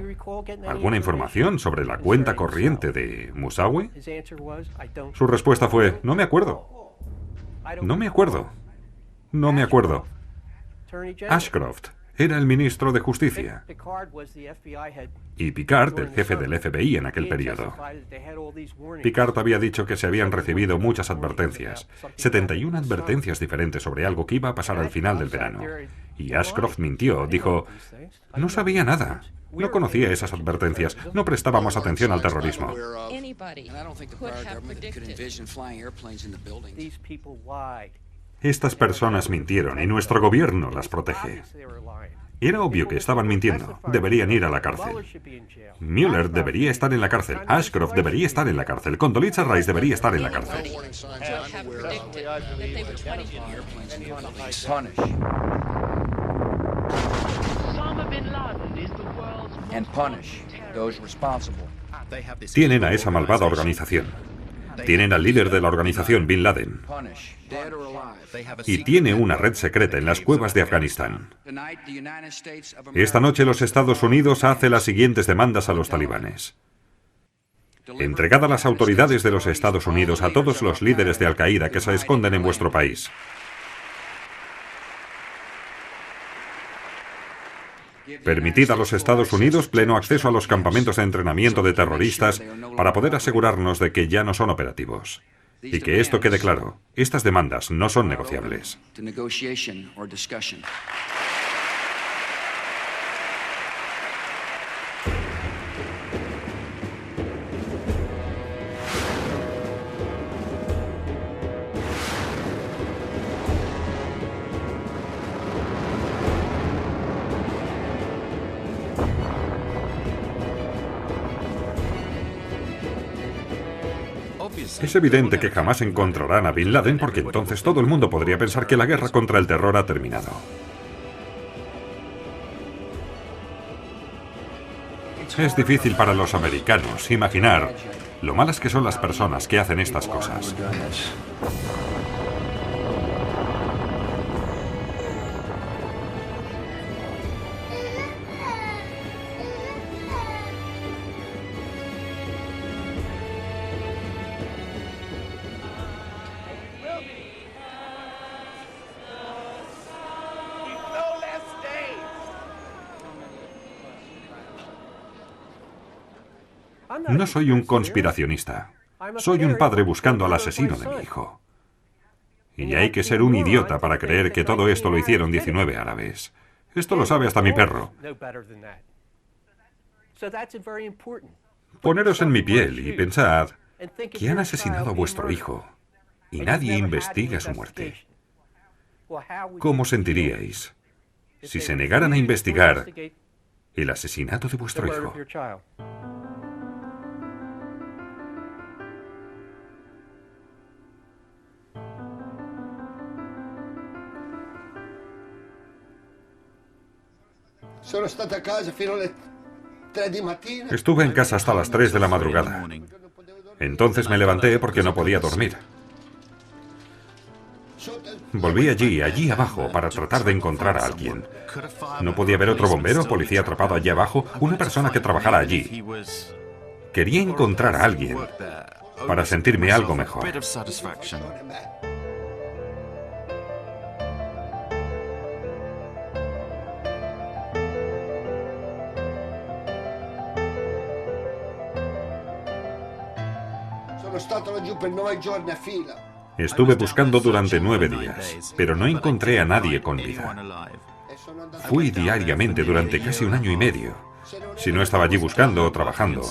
alguna información sobre la cuenta corriente de Musawi? Su respuesta fue, no me acuerdo. No me acuerdo. No me acuerdo. Ashcroft era el ministro de Justicia y Picard, el jefe del FBI en aquel periodo. Picard había dicho que se habían recibido muchas advertencias, 71 advertencias diferentes sobre algo que iba a pasar al final del verano. Y Ashcroft mintió, dijo, no sabía nada, no conocía esas advertencias, no prestábamos atención al terrorismo. Estas personas mintieron y nuestro gobierno las protege. Era obvio que estaban mintiendo. Deberían ir a la cárcel. Mueller debería estar en la cárcel. Ashcroft debería estar en la cárcel. Condoleezza Rice debería estar en la cárcel. Tienen a esa malvada organización. Tienen al líder de la organización, Bin Laden. Y tiene una red secreta en las cuevas de Afganistán. Esta noche los Estados Unidos hace las siguientes demandas a los talibanes. Entregad a las autoridades de los Estados Unidos a todos los líderes de Al-Qaeda que se esconden en vuestro país. Permitid a los Estados Unidos pleno acceso a los campamentos de entrenamiento de terroristas para poder asegurarnos de que ya no son operativos. Y que esto quede claro, estas demandas no son negociables. Es evidente que jamás encontrarán a Bin Laden porque entonces todo el mundo podría pensar que la guerra contra el terror ha terminado. Es difícil para los americanos imaginar lo malas que son las personas que hacen estas cosas. No soy un conspiracionista. Soy un padre buscando al asesino de mi hijo. Y hay que ser un idiota para creer que todo esto lo hicieron 19 árabes. Esto lo sabe hasta mi perro. Poneros en mi piel y pensad que han asesinado a vuestro hijo y nadie investiga su muerte. ¿Cómo sentiríais si se negaran a investigar el asesinato de vuestro hijo? Estuve en casa hasta las 3 de la madrugada. Entonces me levanté porque no podía dormir. Volví allí abajo, para tratar de encontrar a alguien. ¿No podía haber otro bombero, policía atrapado allí abajo? Una persona que trabajara allí. Quería encontrar a alguien para sentirme algo mejor. Estuve buscando durante 9 días, pero no encontré a nadie con vida. Fui diariamente durante casi 1 año y medio. Si no estaba allí buscando o trabajando,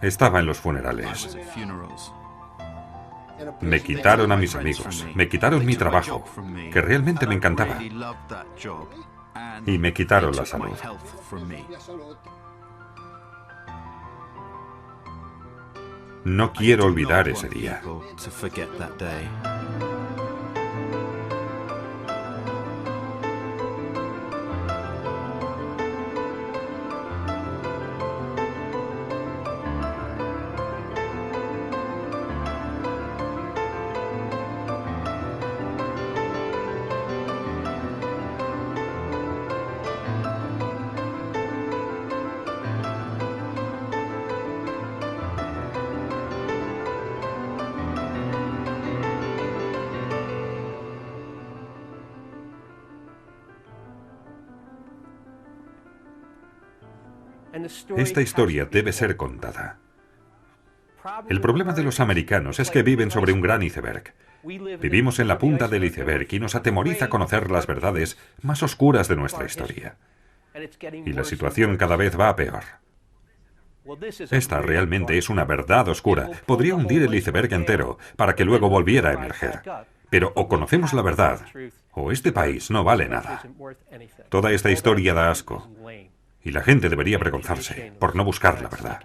estaba en los funerales. Me quitaron a mis amigos, me quitaron mi trabajo, que realmente me encantaba, y me quitaron la salud. No quiero olvidar ese día. Esta historia debe ser contada. El problema de los americanos es que viven sobre un gran iceberg. Vivimos en la punta del iceberg y nos atemoriza conocer las verdades más oscuras de nuestra historia. Y la situación cada vez va a peor. Esta realmente es una verdad oscura. Podría hundir el iceberg entero para que luego volviera a emerger. Pero o conocemos la verdad, o este país no vale nada. Toda esta historia da asco. Y la gente debería avergonzarse por no buscar la verdad.